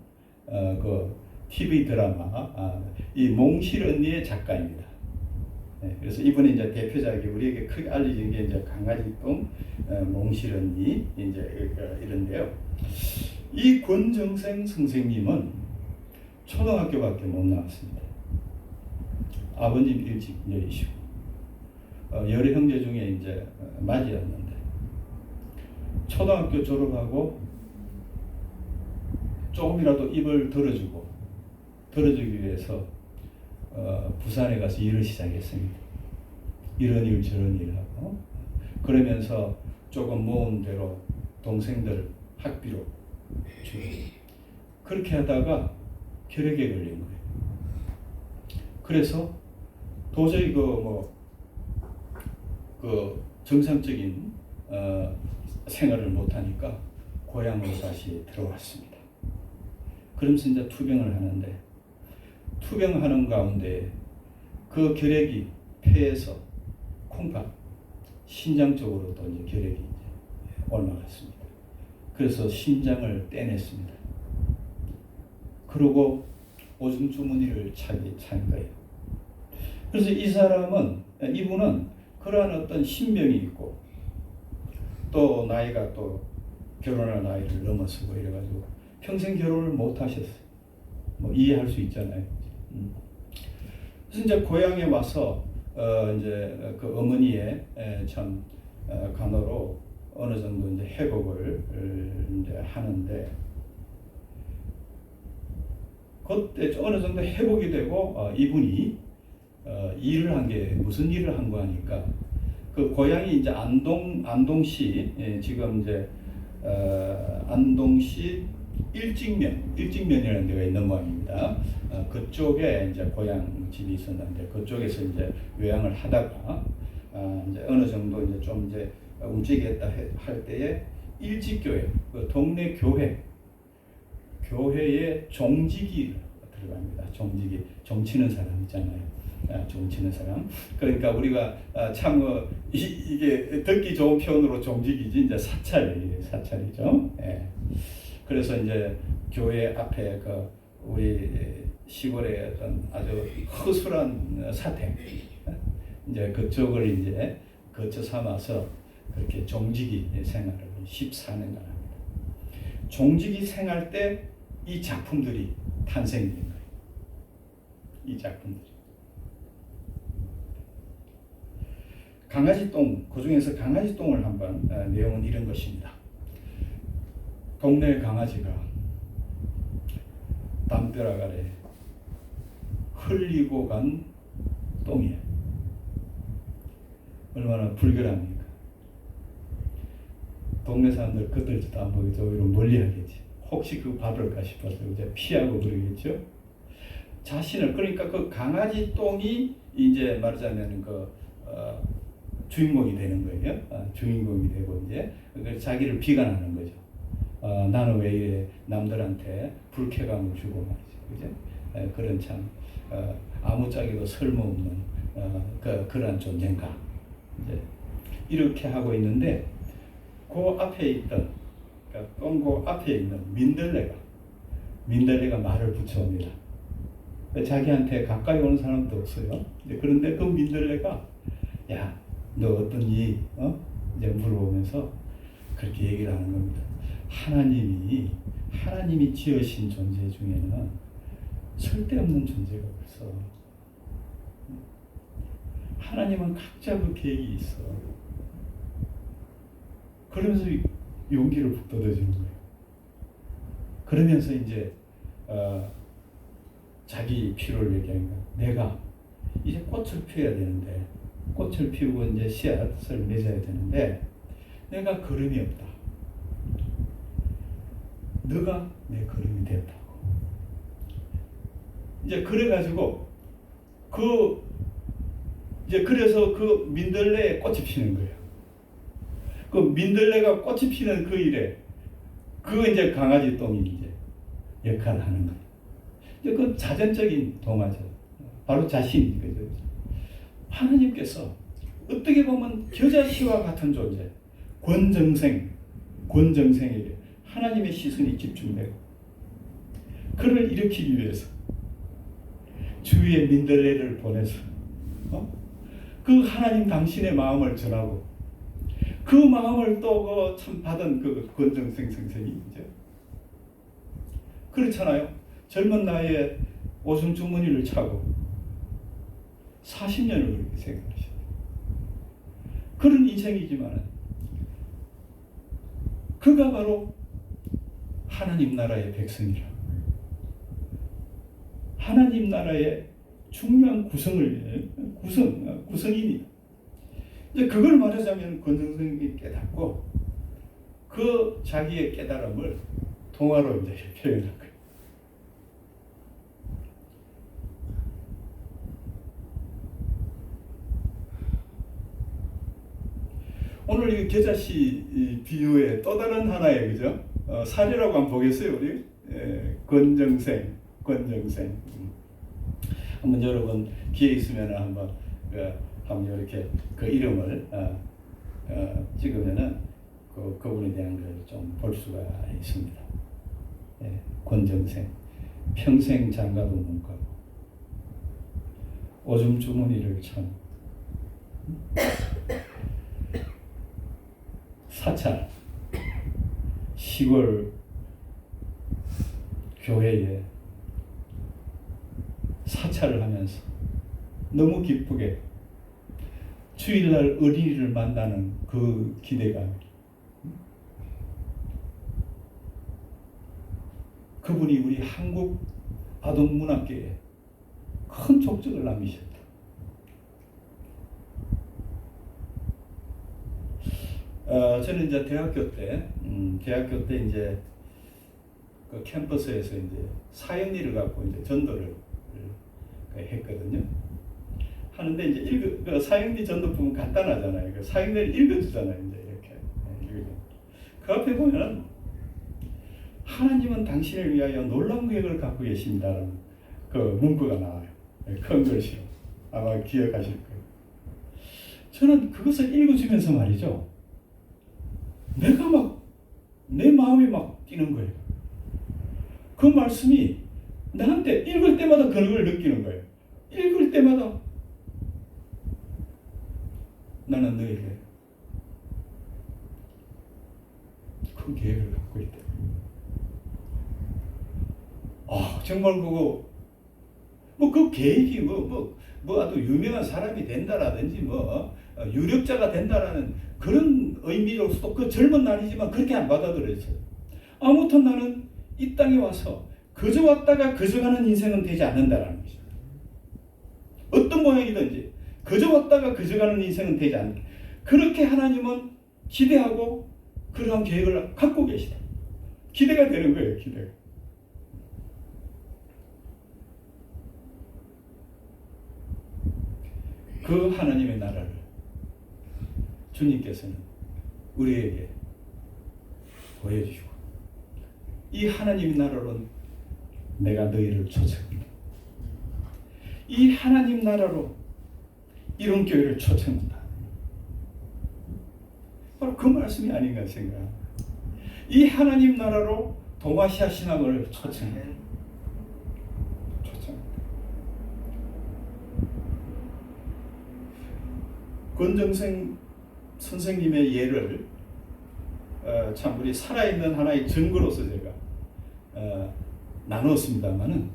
TV 드라마 이 몽실 언니의 작가입니다. 그래서 이분이 이제 대표작이 우리에게 크게 알려진 게 이제 강아지똥, 몽실 언니 이제 이런데요. 이 권정생 선생님은 초등학교밖에 못 나왔습니다. 아버님 일찍 내리시고 여러 형제 중에 이제 맞이였는데 초등학교 졸업하고 조금이라도 입을 들어주기 위해서 부산에 가서 일을 시작했습니다. 이런 일 저런 일 하고 그러면서 조금 모은 대로 동생들 학비로 주고 그렇게 하다가 결핵에 걸린 거예요. 그래서 도저히 정상적인 생활을 못하니까 고향으로 다시 들어왔습니다. 그러면서 이제 투병을 하는데 투병하는 가운데 그 결핵이 폐에서 콩팥, 신장 쪽으로 또 이제 결핵이 이제 올라갔습니다. 그래서 심장을 떼냈습니다. 그러고 오줌 주머니를 찬 거예요. 그래서 이분은 그러한 어떤 신병이 있고 또 나이가 또 결혼할 나이를 넘어서고 이래가지고 평생 결혼을 못 하셨어요. 이해할 수 있잖아요. 그래서 이제 고향에 와서 이제 그 어머니의 참 간호로 어느 정도 이제 회복을 이제 하는데 그때 어느 정도 회복이 되고 이분이 일을 한 게 무슨 일을 한 거 하니까 그 고향이 이제 안동시 지금 이제 안동시 일직면이라는 데가 있는 모양입니다. 그쪽에 이제 고향 집이 있었는데 그쪽에서 이제 요양을 하다가 이제 어느 정도 이제 좀 이제 움직이겠다 할 때에 일직교회 그 동네 교회의 종직이 들어갑니다. 종직이 종치는 사람 있잖아요. 종치는 사람. 그러니까 우리가 참 이게 듣기 좋은 표현으로 종직이지 이제 사찰이죠. 예. 그래서 이제 교회 앞에 우리 시골의 어떤 아주 허술한 사택 이제 그쪽을 이제 거처 삼아서 그렇게 종직이 생활을 14년간 합니다. 종직이 생활 때 이 작품들이 탄생된 거예요. 이 작품들이. 강아지똥, 그 중에서 강아지똥을 한번 내용은 이런 것입니다. 동네 강아지가 담벼락 아래 흘리고 간 똥이에요. 얼마나 불결합니까? 동네 사람들 그들도 안 보겠죠. 오히려 멀리 하겠지. 혹시 받을까 싶어서 이제 피하고 그러겠죠. 자신을 그러니까 그 강아지 똥이 이제 말하자면 주인공이 되는 거예요. 주인공이 되고 이제 자기를 비관하는 거죠. 나는 왜 이래 남들한테 불쾌감을 주고 말이죠. 그죠? 그런 참 아무짝에도 쓸모없는 그런 존재인가. 이제 이렇게 하고 있는데 그 그 앞에 있던 그러니까 똥고 앞에 있는 민들레가 말을 붙여옵니다. 자기한테 가까이 오는 사람도 없어요. 그런데 그 민들레가 야, 너 어떠니? 이제 물어보면서 그렇게 얘기를 하는 겁니다. 하나님이 지으신 존재 중에는 쓸데없는 존재가 없어. 하나님은 각자 그 계획이 있어. 그러면서 용기를 북돋아주는 거예요. 그러면서 이제 자기 필요를 얘기하는 거예요. 내가 이제 꽃을 피워야 되는데, 꽃을 피우고 이제 씨앗을 맺어야 되는데 내가 걸음이 없다. 너가 내 걸음이 됐다고. 이제 그래가지고 그래서 그 민들레에 꽃이 피는 거예요. 그 민들레가 꽃이 피는 그 일에 이제 강아지 똥이 이제 역할을 하는 거예요. 이제 그 자전적인 동화죠. 바로 자신이 거죠. 하나님께서 어떻게 보면 겨자씨와 같은 존재, 권정생에게 하나님의 시선이 집중되고 그를 일으키기 위해서 주위에 민들레를 보내서 그 하나님 당신의 마음을 전하고 그 마음을 또 참 받은 그 권정생 선생이 이제 그렇잖아요. 젊은 나이에 오줌 주머니를 차고 40년을 그렇게 생각하셨다. 그런 인생이지만 그가 바로 하나님 나라의 백성이라. 하나님 나라의 중요한 구성인이다. 이제 그걸 말하자면 권정생이 깨닫고 그 자기의 깨달음을 동화로 이제 표현한 거예요. 오늘 이 겨자씨 비유의 또 다른 하나의 그죠? 사례라고 한번 보겠어요, 우리? 권정생. 한번 여러분 기회 있으면 한번 이렇게 그 이름을 찍으면은 그분에 대한 걸 좀 볼 수가 있습니다. 권정생. 평생 장가도 못 가고 오줌 주머니를 참 사찰 시골 교회에 사찰을 하면서 너무 기쁘게 주일날 어린이를 만나는 그 기대감, 그분이 우리 한국 아동문학계에 큰 족적을 남기셨다. 저는 이제 대학교 때 이제 그 캠퍼스에서 이제 사형리를 갖고 이제 전도를 했거든요. 하는데 이제 그 사형리 전도 보면 간단하잖아요. 그 사형리를 읽어주잖아요. 이제 이렇게 읽어줘. 그 앞에 보면 하나님은 당신을 위하여 놀라운 계획을 갖고 계십니다라는 그 문구가 나와요. 큰 글씨로 아마 기억하실 거예요. 저는 그것을 읽어주면서 말이죠. 내가 막 내 마음이 막 뛰는 거예요. 그 말씀이 나한테 읽을 때마다 그걸 느끼는 거예요. 읽을 때마다 나는 너에게 그 계획을 갖고 있다. 정말 그거 그 계획이 아주 유명한 사람이 된다라든지 유력자가 된다라는 그런 의미로서도 그 젊은 날이지만 그렇게 안 받아들여져요. 아무튼 나는 이 땅에 와서 그저 왔다가 그저 가는 인생은 되지 않는다라는 것이죠. 어떤 모양이든지 그저 왔다가 그저 가는 인생은 되지 않는다. 그렇게 하나님은 기대하고 그러한 계획을 갖고 계시다. 기대가 되는 거예요. 기대가. 그 하나님의 나라를 주님께서는 우리에게 보여주시고 이 하나님의 나라로 내가 너희를 초청한다. 이 하나님 나라로 이런 교회를 초청한다. 바로 그 말씀이 아닌가 생각합니다. 이 하나님 나라로 동아시아 신학을 초청합니다. 권정생 선생님의 예를 참 우리 살아있는 하나의 증거로서 제가 나누었습니다만은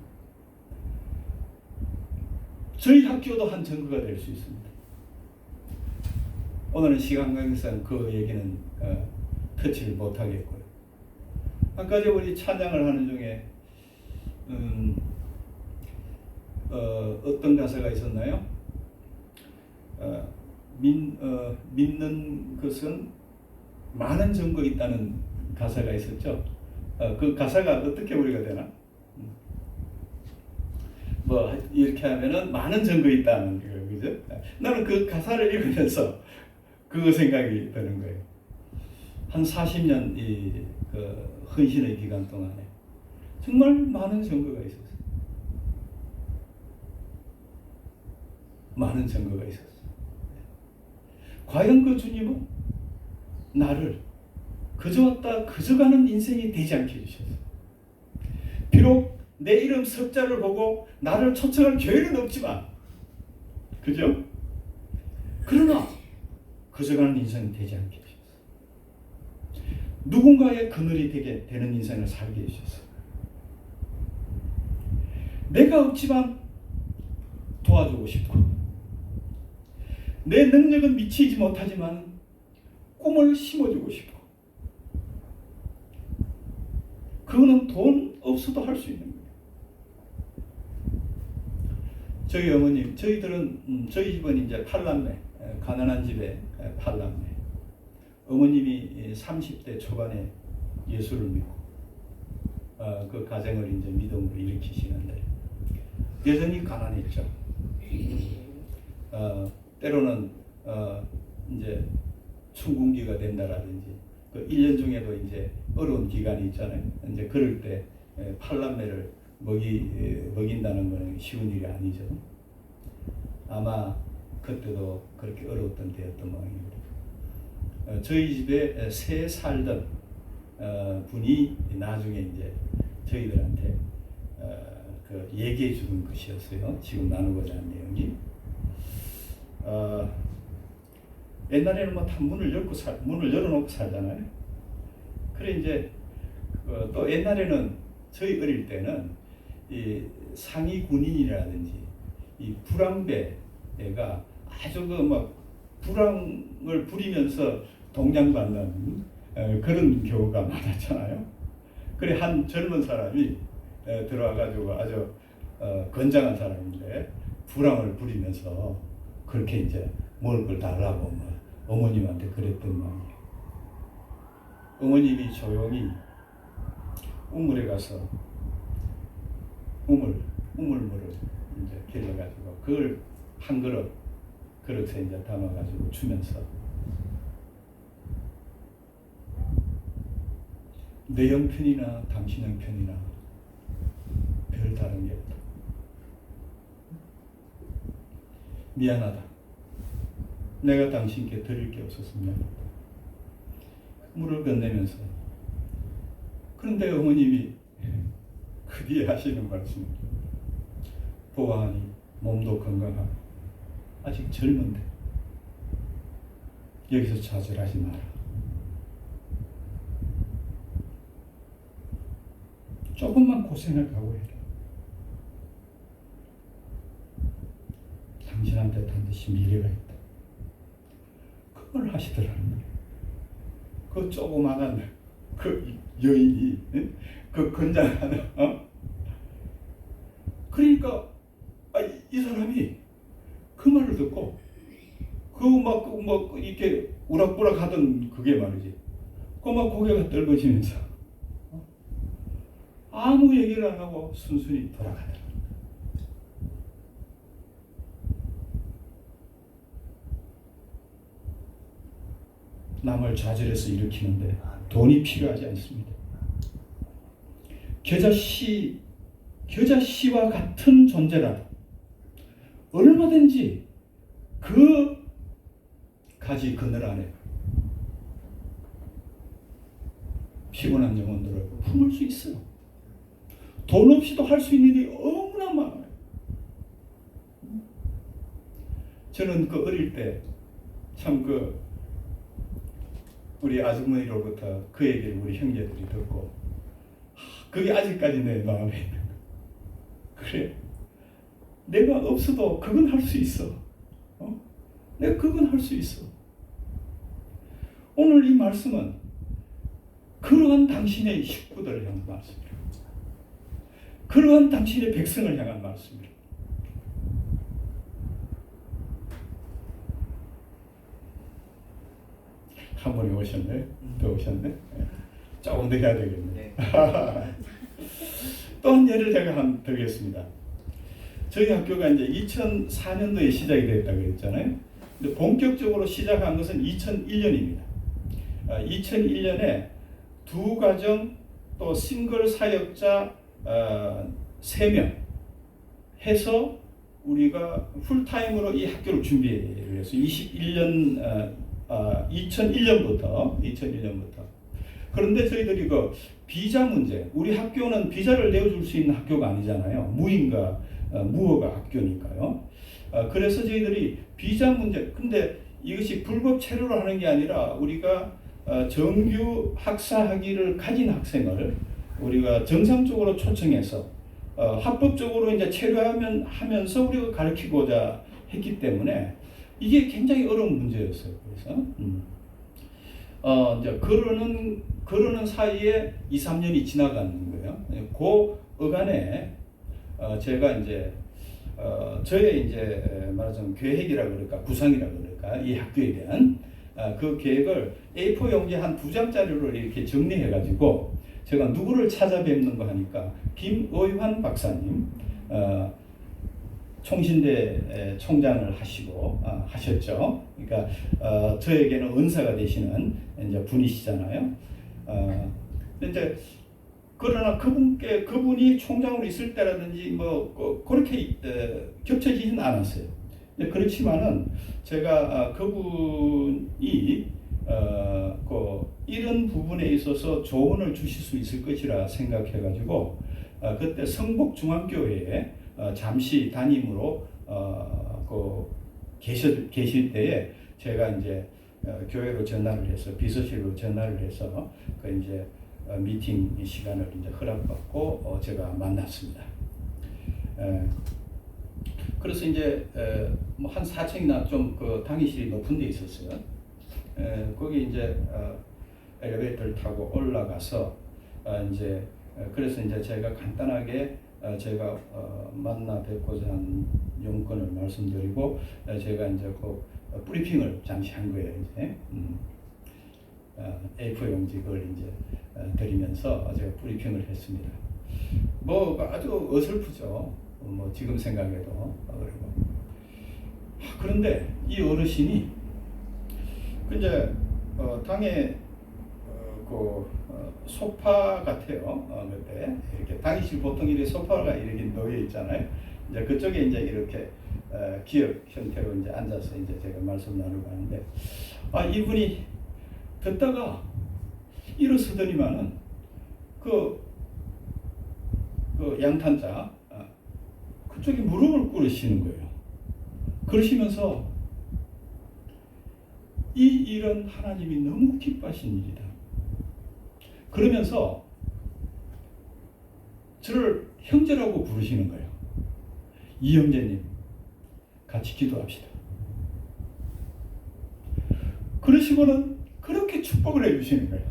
저희 학교도 한 증거가 될 수 있습니다. 오늘은 시간 관계상 그 얘기는 터치를 못하겠고요. 아까 우리 찬양을 하는 중에 어떤 가사가 있었나요? 믿는 것은 많은 증거 있다는 가사가 있었죠. 그 가사가 어떻게 우리가 되나? 뭐 이렇게 하면은 많은 증거 있다는 거예요, 그죠? 나는 그 가사를 읽으면서 그 생각이 드는 거예요. 한 40년 그 헌신의 기간 동안에 정말 많은 증거가 있었어요. 많은 증거가 있었어요. 과연 그 주님은 나를 그저 왔다 그저 가는 인생이 되지 않게 해주셨어요. 비록 내 이름 석자를 보고 나를 초청할 교회는 없지만, 그죠? 그러나 그저 가는 인생이 되지 않게 해주셨어요. 누군가의 그늘이 되게 되는 인생을 살게 해주셨어요. 내가 없지만 도와주고 싶고, 내 능력은 미치지 못하지만 꿈을 심어주고 싶어. 그거는 돈 없어도 할 수 있는 거예요. 저희 어머님, 저희들은 저희 집은 이제 8남매, 가난한 집에 8남매. 어머님이 30대 초반에 예수를 믿고 그 가정을 이제 믿음으로 일으키시는데 여전히 가난했죠. 때로는 이제 춘궁기가 된다라든지 그 1년 중에도 이제 어려운 기간이 있잖아요. 이제 그럴 때 8남매를 먹인다는 것은 쉬운 일이 아니죠. 아마 그때도 그렇게 어려웠던 때였던 모양입니다. 저희 집에 새 살던 분이 나중에 이제 저희들한테 그 얘기해 주는 것이었어요. 지금 나누고자 하는 내용이. 옛날에는 뭐 다 문을 열어놓고 살잖아요. 그래 이제 또 옛날에는 저희 어릴 때는 이 상위 군인이라든지 이 불황배가 아주 그 막 불황을 부리면서 동냥받는 그런 경우가 많았잖아요. 그래 한 젊은 사람이 들어와가지고 아주 건장한 사람인데 불황을 부리면서 그렇게 이제 먹을 걸 달라고 뭐 어머님한테 그랬던 모양이에요. 어머님이 조용히 우물에 가서 우물물을 이제 길러가지고 그걸 한 그릇에 이제 담아가지고 주면서 내 형편이나 당신 형편이나 별 다른 게 없다. 미안하다. 내가 당신께 드릴 게 없어서 미안하다. 물을 건네면서 그런데 어머님이 그 뒤에 하시는 말씀 보아하니 몸도 건강하고 아직 젊은데 여기서 좌절하지 마라. 조금만 고생을 각오해라. 당신한테 반드시 미래가 있다. 그걸 하시더라는 거예요. 그 조그마한 그 여인이 그 건장한 그러니까 이 사람이 그 말을 듣고 그 막 이렇게 우락부락 하던 그게 말이지. 그 막 고개가 떨어지면서 아무 얘기를 안 하고 순순히 돌아가더라. 남을 좌절해서 일으키는데 돈이 필요하지 않습니다. 겨자씨와 같은 존재라도 얼마든지 그 가지 그늘 안에 피곤한 영혼들을 품을 수 있어요. 돈 없이도 할 수 있는 일이 너무나 많아요. 저는 그 어릴 때 참 우리 아주머니로부터 그 얘기를 우리 형제들이 듣고 그게 아직까지 내 마음에 있는 거예요. 그래, 내가 없어도 그건 할 수 있어. 내가 그건 할 수 있어. 오늘 이 말씀은 그러한 당신의 식구들을 향한 말씀이에요. 그러한 당신의 백성을 향한 말씀이에요. 한 분이 오셨네. 또 오셨네. 조금 더 해야 되겠네.
네.
또 한 예를 제가 드리겠습니다. 저희 학교가 이제 2004년도에 시작이 됐다고 했잖아요. 근데 본격적으로 시작한 것은 2001년입니다. 2001년에 두 가정 또 싱글 사역자 3명 해서 우리가 풀타임으로 이 학교를 준비를 해서 2001년부터 그런데 저희들이 그 비자 문제, 우리 학교는 비자를 내어줄 수 있는 학교가 아니잖아요. 무인가 무허가 학교니까요. 그래서 저희들이 비자 문제, 근데 이것이 불법 체류로 하는 게 아니라 우리가 정규 학사 학위를 가진 학생을 우리가 정상적으로 초청해서 합법적으로 이제 체류하면서 우리가 가르치고자 했기 때문에 이게 굉장히 어려운 문제였어요. 그래서 이제 그러는 사이에 2, 3년이 지나가는 거예요. 그 어간에 제가 이제 저의 이제 말하자면 계획이라 그럴까 구상이라 그럴까 이 학교에 대한 그 계획을 A4 용지 한 2장짜리로 이렇게 정리해 가지고 제가 누구를 찾아뵙는가 하니까 김의환 박사님 총신대 총장을 하셨죠. 그러니까 저에게는 은사가 되시는 이제 분이시잖아요. 이제 그러나 그분이 총장으로 있을 때라든지 뭐 그렇게 겹쳐지진 않았어요. 그렇지만은 제가 그분이 이런 부분에 있어서 조언을 주실 수 있을 것이라 생각해가지고 그때 성복중앙교회에 잠시 담임으로 계실 때에 제가 이제 교회로 전화를 해서 비서실로 전화를 해서 그 이제 미팅 시간을 이제 허락받고 제가 만났습니다. 그래서 이제 뭐 한 4층이나 좀 그 당의실이 높은 데 있었어요. 거기 이제 엘리베이터를 타고 올라가서 이제 그래서 이제 제가 간단하게 제가 만나 뵙고자 한 용건을 말씀드리고 제가 이제 그 브리핑을 잠시 한 거예요. 이제 A4 용지 그걸 이제 드리면서 제가 브리핑을 했습니다. 뭐 아주 어설프죠. 뭐 지금 생각해도 그리고 그런데 이 어르신이 이제 당에 소파 같아요. 그때 이렇게 당이실 보통 이렇게 소파가 이렇게 놓여 있잖아요. 이제 그쪽에 이제 이렇게 기역 형태로 이제 앉아서 이제 제가 말씀 나누고 하는데 이분이 듣다가 일어서더니만은 그 양탄자 그쪽에 무릎을 꿇으시는 거예요. 그러시면서 이 일은 하나님이 너무 기뻐하신 일이다. 그러면서 저를 형제라고 부르시는 거예요. 이 형제님 같이 기도합시다. 그러시고는 그렇게 축복을 해주시는 거예요.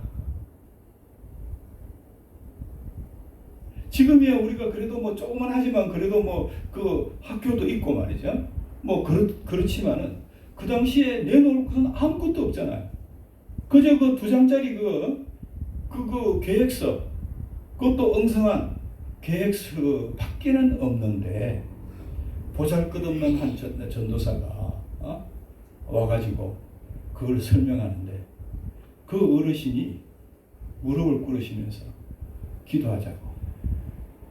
지금이야 우리가 그래도 뭐 조금만 하지만 그래도 뭐 그 학교도 있고 말이죠. 뭐 그렇지만은 그 당시에 내놓을 것은 아무것도 없잖아요. 그저 그 2장짜리 그 계획서, 그것도 엉성한 계획서 밖에는 없는데 보잘것없는 한 전도사가 와가지고 그걸 설명하는데 그 어르신이 무릎을 꿇으시면서 기도하자고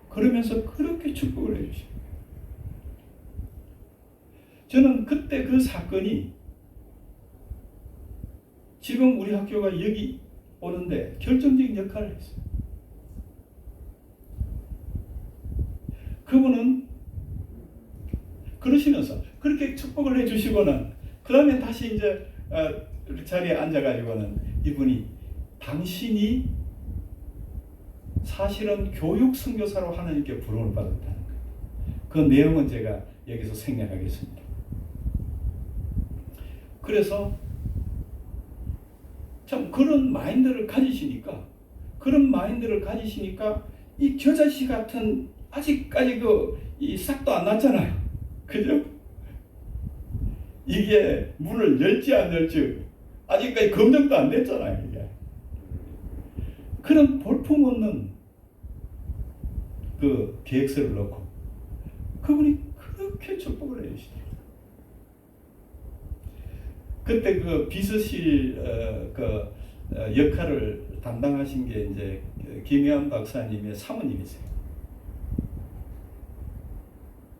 그러면서 그렇게 축복을 해주시고 저는 그때 그 사건이 지금 우리 학교가 여기 오는데 결정적인 역할을 했어요. 그분은 그러시면서 그렇게 축복을 해주시고는 그 다음에 다시 이제 자리에 앉아가지고는 이분이 당신이 사실은 교육 선교사로 하나님께 부름을 받았다는 거예요. 그 내용은 제가 여기서 생략하겠습니다. 그래서 참 그런 마인드를 가지시니까 이 겨자씨 같은 아직까지 이 싹도 안 났잖아요. 그죠? 이게 문을 열지 안 열지 아직까지 검증도 안 됐잖아요. 이게. 그런 볼품없는 그 계획서를 넣고 그분이 그렇게 축복을 해주시더라고요. 그때 그 비서실 역할을 담당하신 게 이제 김혜환 박사님의 사모님이세요.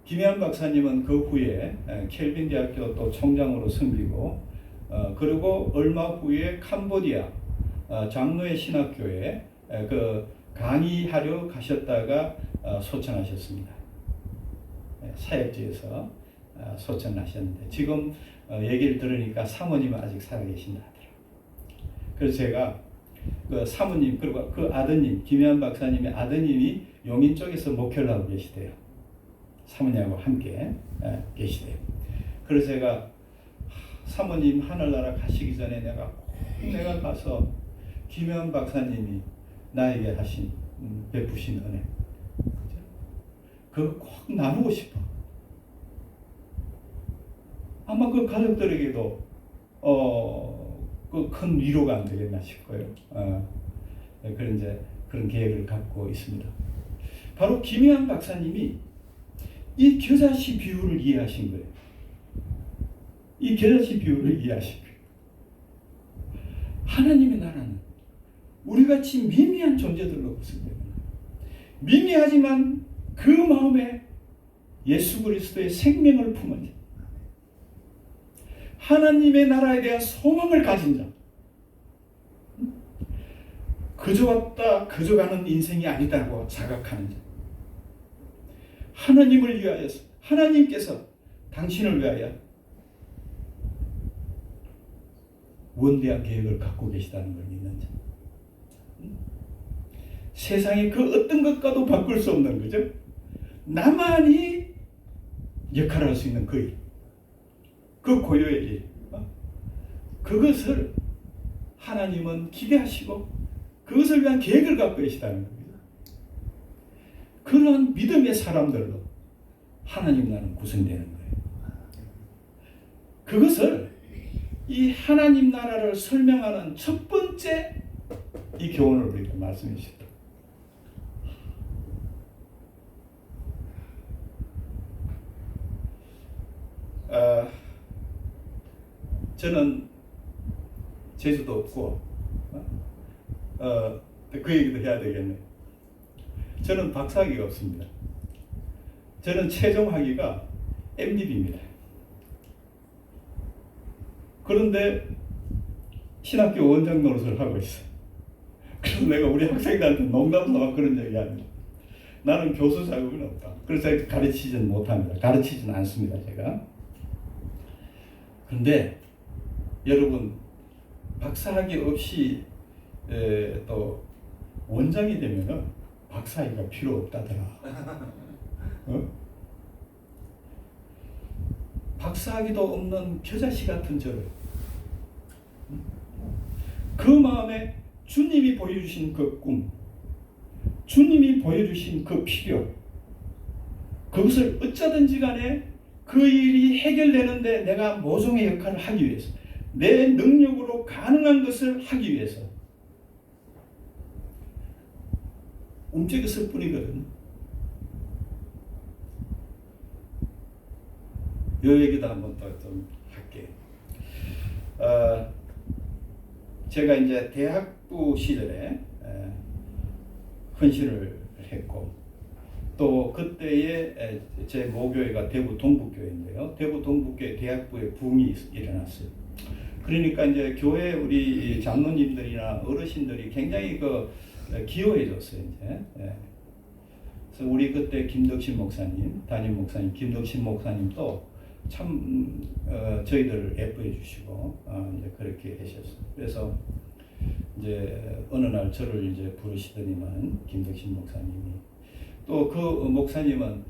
김혜환 박사님은 그 후에 켈빈 대학교 또 총장으로 섬기고 그리고 얼마 후에 캄보디아 장로의 신학교에 그 강의하러 가셨다가 소천하셨습니다. 사역지에서 소천하셨는데 지금 얘기를 들으니까 사모님은 아직 살아계신다 하더라고요. 그래서 제가 그 사모님 그리고 그 아드님 김혜환 박사님의 아드님이 용인 쪽에서 목회를 하고 계시대요. 사모님하고 함께 계시대요. 그래서 제가 사모님 하늘나라 가시기 전에 내가 가서 김혜환 박사님이 나에게 하신 베푸신 은혜 그거 꼭 나누고 싶어. 아마 그 가족들에게도 그 큰 위로가 안 되겠나 싶고요. 그런 계획을 갖고 있습니다. 바로 김혜환 박사님이 이 겨자씨 비유를 이해하신 거예요. 이 겨자씨 비유를 이해하신 거예요. 하나님의 나라는 우리같이 미미한 존재들로 구성됩니다. 미미하지만 그 마음에 예수 그리스도의 생명을 품은 자, 하나님의 나라에 대한 소망을 가진 자, 그저 왔다 그저 가는 인생이 아니다고 자각하는 자, 하나님을 위하여 하나님께서 당신을 위하여 원대한 계획을 갖고 계시다는 걸 믿는 자, 세상의 그 어떤 것과도 바꿀 수 없는 거죠. 나만이 역할을 할 수 있는 그 일, 그 고유의 일, 그것을 하나님은 기대하시고 그것을 위한 계획을 갖고 계시다는 겁니다. 그러한 믿음의 사람들로 하나님 나라는 구성되는 거예요. 그것을 이 하나님 나라를 설명하는 첫 번째 이 교훈을 우리가 말씀해 주셨다. 저는 재주도 없고 그 얘기도 해야 되겠네. 저는 박사학위가 없습니다. 저는 최종 학위가 MDB입니다. 그런데 신학교 원장 노릇을 하고 있어요. 그래서 내가 우리 학생들한테 농담삼아 그런 얘기 합니다. 나는 교수 자격은 없다. 그래서 가르치지는 못합니다. 가르치지는 않습니다. 제가. 그런데 여러분 박사학위 없이 또 원장이 되면은 박사학위가 필요 없다더라. 박사학위도 없는 겨자씨 같은 저를 그 마음에 주님이 보여주신 그 꿈, 주님이 보여주신 그 필요, 그것을 어쩌든지 간에 그 일이 해결되는데 내가 모종의 역할을 하기 위해서, 내 능력으로 가능한 것을 하기 위해서 움직였을 뿐이거든요. 이 얘기도 한번 더 좀 할게요. 제가 이제 대학부 시절에 헌신을 했고, 또 그때에 제 모교회가 대구 동북교회인데요. 대구 동북교회 대학부에 붐이 일어났어요. 그러니까 이제 교회 우리 장로님들이나 어르신들이 굉장히 그 기여해 줬어요. 이제. 예. 그래서 우리 그때 김덕신 목사님, 담임 목사님 김덕신 목사님도 참 저희들 예뻐해 주시고 이제 그렇게 하셨어요. 그래서 이제 어느 날 저를 이제 부르시더니만 김덕신 목사님이 또 그 목사님은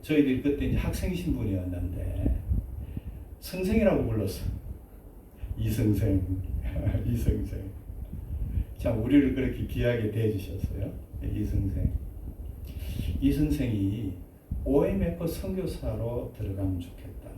저희들이 그때 이제 학생 신분이었는데 선생이라고 불렀어. 이선생, 이선생. 참 우리를 그렇게 귀하게 대해주셨어요. 이선생. 이선생이 OMF 선교사로 들어가면 좋겠다.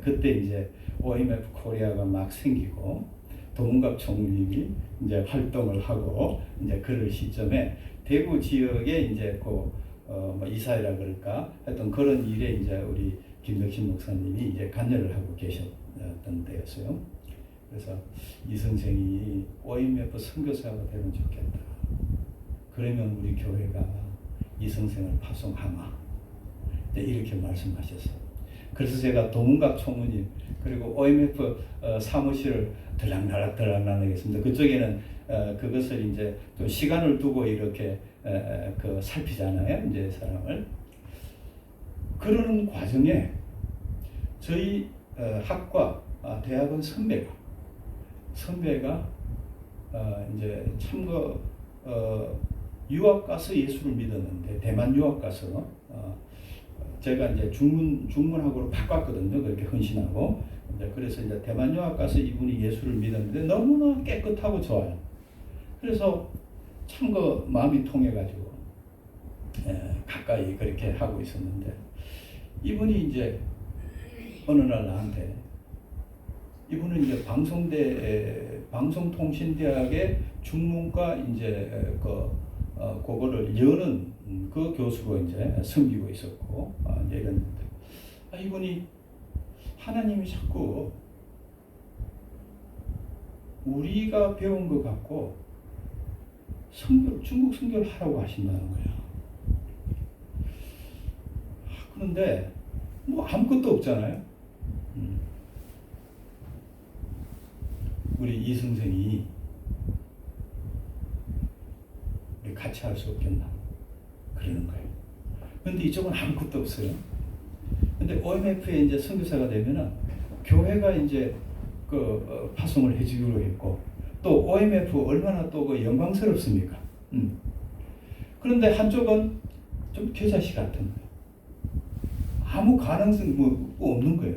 그때 이제 OMF 코리아가 막 생기고 도문갑 총리님이 이제 활동을 하고 이제 그럴 시점에 대구 지역에 이제 뭐 이사회라 그럴까 하여튼 그런 일에 이제 우리 김덕신 목사님이 이제 관여를 하고 계셨던 때였어요. 그래서 이 선생이 OMF 선교사가 되면 좋겠다. 그러면 우리 교회가 이 선생을 파송하마. 이렇게 말씀하셨어요. 그래서 제가 도문갑 총무님 그리고 OMF 사무실을 들락날락 했습니다. 그쪽에는 그것을 이제 또 시간을 두고 이렇게 그 살피잖아요. 이제 사람을. 그러는 과정에 저희 학과 대학원 선배가 이제 참고 유학 가서 예수를 믿었는데 대만 유학 가서 제가 이제 중문학으로 바꿨거든요. 그렇게 헌신하고 그래서 이제 대만 유학 가서 이분이 예수를 믿었는데 너무나 깨끗하고 좋아요. 그래서 참 그 마음이 통해가지고 가까이 그렇게 하고 있었는데 이분이 이제 어느 날 나한테 이분은 이제 방송통신대학의 중문과 이제 그거를 여는 그 교수로 이제 섬기고 있었고 이제 이랬는데 이분이 하나님이 자꾸 우리가 배운 것 같고 중국 선교를 하라고 하신다는 거야. 그런데 뭐 아무것도 없잖아요. 우리 이 선생이 우리 같이 할 수 없겠나 그러는 거예요. 그런데 이쪽은 아무것도 없어요. 근데 OMF에 이제 선교사가 되면은 교회가 이제 그 파송을 해주기로 했고 또 OMF 얼마나 또 그 영광스럽습니까? 그런데 한쪽은 좀 겨자씨 같은 거예요. 아무 가능성 뭐 없는 거예요.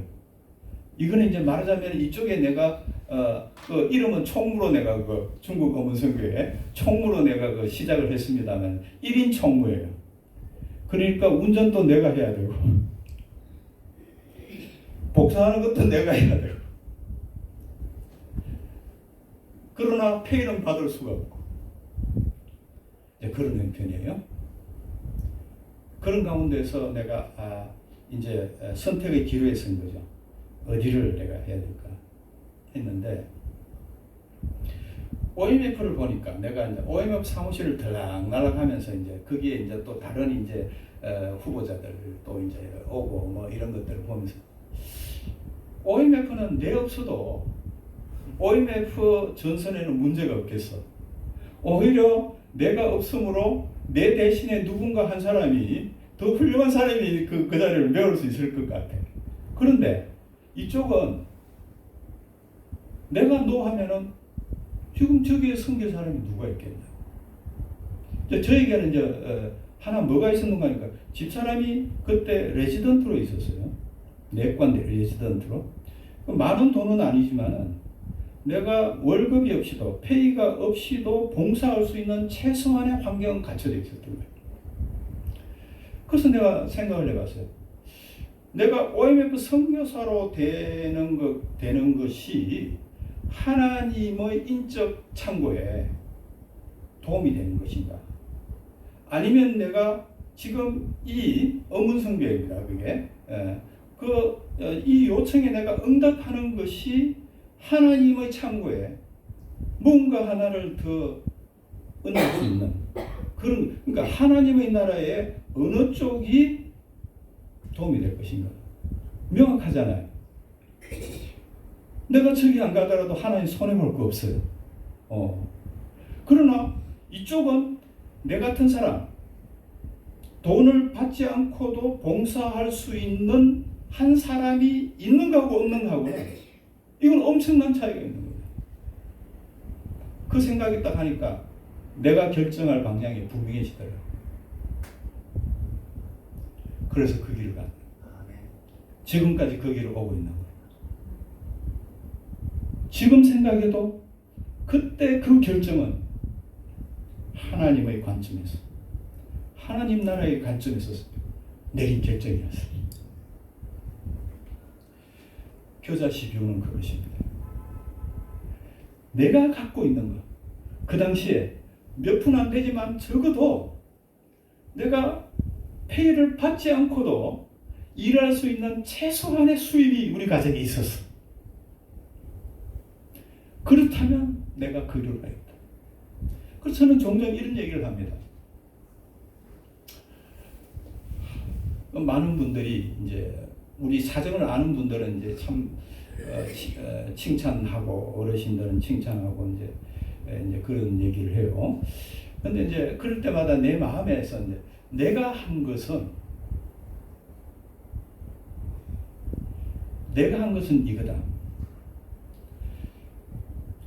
이거는 이제 말하자면 이쪽에 내가 그 이름은 총무로 내가 그 중국 어문선교회 총무로 내가 그 시작을 했습니다만 1인 총무예요. 그러니까 운전도 내가 해야 되고 복사하는 것도 내가 해야 되고 그러나 페이는 받을 수가 없고 이제 그런 형편이에요. 그런 가운데서 내가 이제 선택의 기로에 선 거죠. 어디를 내가 해야 될까 했는데 OMF를 보니까 내가 이제 OMF 사무실을 들락날락하면서 이제 거기에 이제 또 다른 이제 후보자들 또 이제 오고 뭐 이런 것들을 보면서 OMF는 내 없어도 OMF 전선에는 문제가 없겠어. 오히려 내가 없으므로 내 대신에 누군가 한 사람이 더 훌륭한 사람이 그 자리를 메울 수 있을 것 같아. 그런데 이쪽은 내가 노 하면은 지금 저기에 섬길 사람이 누가 있겠냐. 저에게는 이제 하나 뭐가 있었는가 하니까 집사람이 그때 레지던트로 있었어요. 내과 레지던트로. 많은 돈은 아니지만은 내가 월급이 없이도 페이가 없이도 봉사할 수 있는 최소한의 환경은 갖춰져 있었던 거예요. 그래서 내가 생각을 해봤어요. 내가 OMF 선교사로 되는 것이 하나님의 인적 창고에 도움이 되는 것인가? 아니면 내가 지금 이 어문선교회입니다. 그게 이 요청에 내가 응답하는 것이 하나님의 창고에 뭔가 하나를 더 얻을 수 있는 그러니까 하나님의 나라에 어느 쪽이 도움이 될 것인가? 명확하잖아요. 내가 저기 안 가더라도 하나님 손해볼 거 없어요. 그러나 이쪽은 내 같은 사람, 돈을 받지 않고도 봉사할 수 있는 한 사람이 있는 거하고 없는 거하고는 이건 엄청난 차이가 있는 거예요. 그 생각이 딱 하니까 내가 결정할 방향이 분명해지더라고요. 그래서 그 길을 간 지금까지 그 길을 오고 있는 거예요. 지금 생각해도 그때 그 결정은 하나님의 관점에서, 하나님 나라의 관점에서 내린 결정이었어요. 겨자씨 비유는 그것입니다. 내가 갖고 있는 것, 그 당시에 몇 푼 안 되지만 적어도 내가 페이를 받지 않고도 일할 수 있는 최소한의 수입이 우리 가정에 있었어. 그렇다면 내가 그 길을 가겠다. 그래서 저는 종종 이런 얘기를 합니다. 많은 분들이 이제 우리 사정을 아는 분들은 이제 참 칭찬하고 어르신들은 칭찬하고 이제 그런 얘기를 해요. 근데 이제 그럴 때마다 내 마음에서 이제 내가 한 것은 이거다.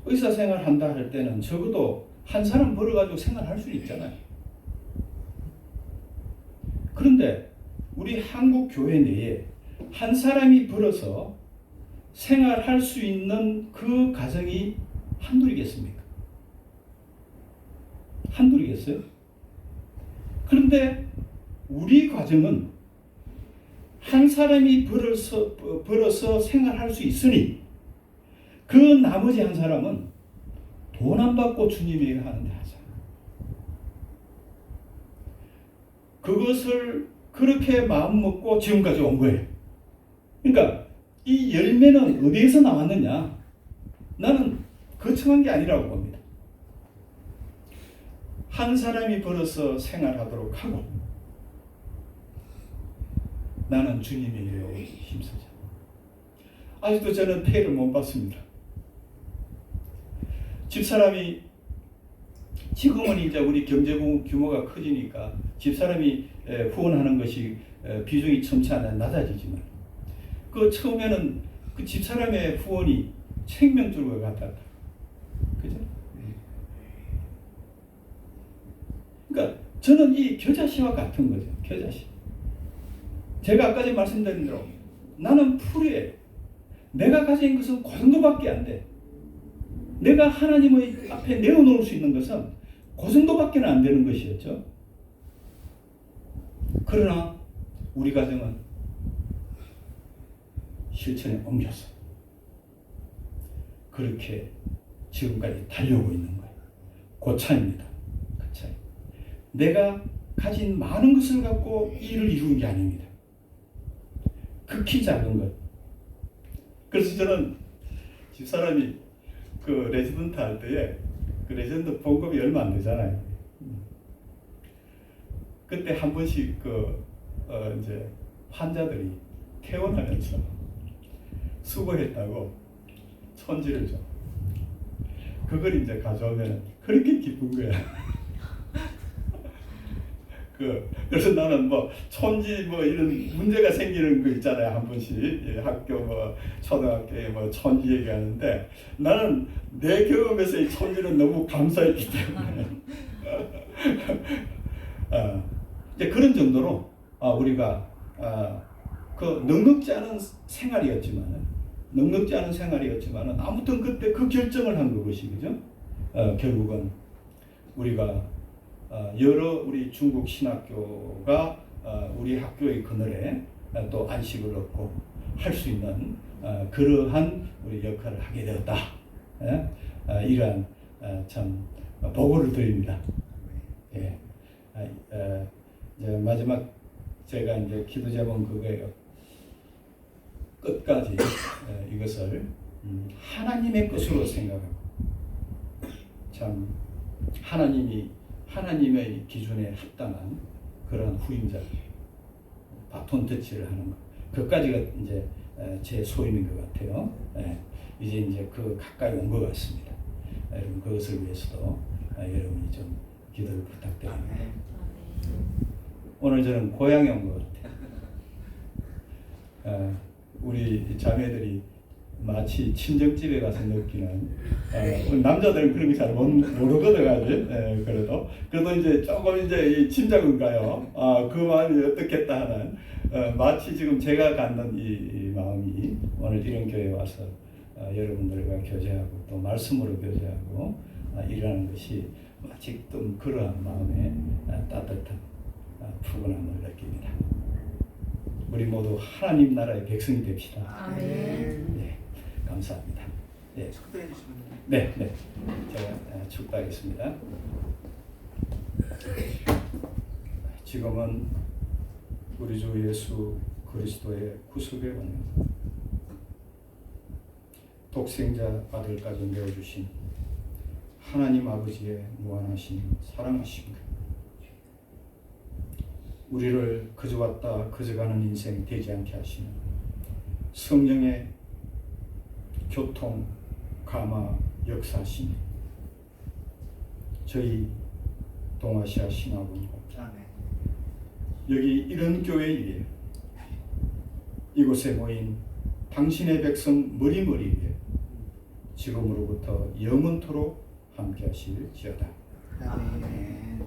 의사 생활 한다 할 때는 적어도 한 사람 벌어가지고 생활할 수 있잖아요. 그런데 우리 한국 교회 내에 한 사람이 벌어서 생활할 수 있는 그 가정이 한둘이겠습니까? 한둘이겠어요? 그런데 우리 가정은 한 사람이 벌어서 생활할 수 있으니 그 나머지 한 사람은 돈 안 받고 주님의 일을 하는데 하자. 그것을 그렇게 마음먹고 지금까지 온 거예요. 그러니까 이 열매는 어디에서 나왔느냐? 나는 거창한 게 아니라고 봅니다. 한 사람이 벌어서 생활하도록 하고 나는 주님의 일에 힘쓰자. 아직도 저는 페이를 못 받습니다. 집사람이 지금은 이제 우리 경제 규모가 커지니까 집사람이 후원하는 것이 비중이 점차 낮아지지만 그 처음에는 그 집사람의 후원이 생명줄과 같았다. 그죠? 그러니까 저는 이 겨자씨와 같은 거죠. 겨자씨. 제가 아까 전에 말씀드린 대로 나는 풀이에요. 내가 가진 것은 그 정도밖에 안 돼. 내가 하나님의 앞에 내어놓을 수 있는 것은 그 정도밖에 안 되는 것이었죠. 그러나 우리 가정은 실천에 옮겨서 그렇게 지금까지 달려오고 있는 거예요. 그 차이입니다. 그 차이. 내가 가진 많은 것을 갖고 이 일을 이루는 게 아닙니다. 극히 작은 것. 그래서 저는 집사람이 그 레지던트 할 때에 그 레지던트 봉급이 얼마 안 되잖아요. 그때 한 번씩 이제 환자들이 퇴원하면서 수고했다고 손지를 줘. 그걸 이제 가져오면 그렇게 기쁜 거야. 그래서 나는 뭐 촌지 이런 문제가 생기는 거 있잖아요. 한 번씩 학교 초등학교에 촌지 얘기하는데 나는 내 경험에서 이 촌지는 너무 감사했기 때문에 이제 그런 정도로 우리가 그 넉넉지 않은 생활이었지만은 아무튼 그때 그 결정을 한 것이 그죠? 결국은 우리가 여러 우리 중국 신학교가 우리 학교의 그늘에 또 안식을 얻고 할 수 있는 그러한 우리 역할을 하게 되었다. 이러한 참 보고를 드립니다. 예. 이제 마지막 제가 이제 기도 제목 그거예요. 끝까지 이것을 하나님의 것으로 생각하고 참 하나님의 기준에 합당한 그런 후임자 바톤 터치를 하는 것. 그까지가 이제 제 소임인 것 같아요. 이제 그 가까이 온 것 같습니다. 여러분 그것을 위해서도 여러분이 좀 기도를 부탁드립니다. 오늘 저는 고향에 온 것 같아요. 우리 자매들이 마치 친정집에 가서 느끼는 남자들은 그런 거 잘 모르거든 아직. 그래도 이제 조금 이제 이 짐작은 가요. 그 마음이 어떻겠다 하는 마치 지금 제가 갖는 이 마음이 오늘 이런 교회에 와서 여러분들과 교제하고 또 말씀으로 교제하고 일하는 것이 마치 좀 그러한 마음에 따뜻한 푸근함을 느낍니다. 우리 모두 하나님 나라의 백성이 됩시다.
아멘.
네, 감사합니다. 네,
축도해 주시면 됩니다.
네, 제가 축도하겠습니다. 지금은 우리 주 예수 그리스도의 구속의 은혜, 독생자 아들까지 내어주신 하나님 아버지의 무한하신 사랑하심과 우리를 그저 왔다 그저 가는 인생이 되지 않게 하시는 성령의 교통, 감화, 역사하시니 저희 동아시아 신학원고 여기 이런 교회 위에 이곳에 모인 당신의 백성 머리머리 위에 지금으로부터 영원토록 함께 하실지어다.
아멘.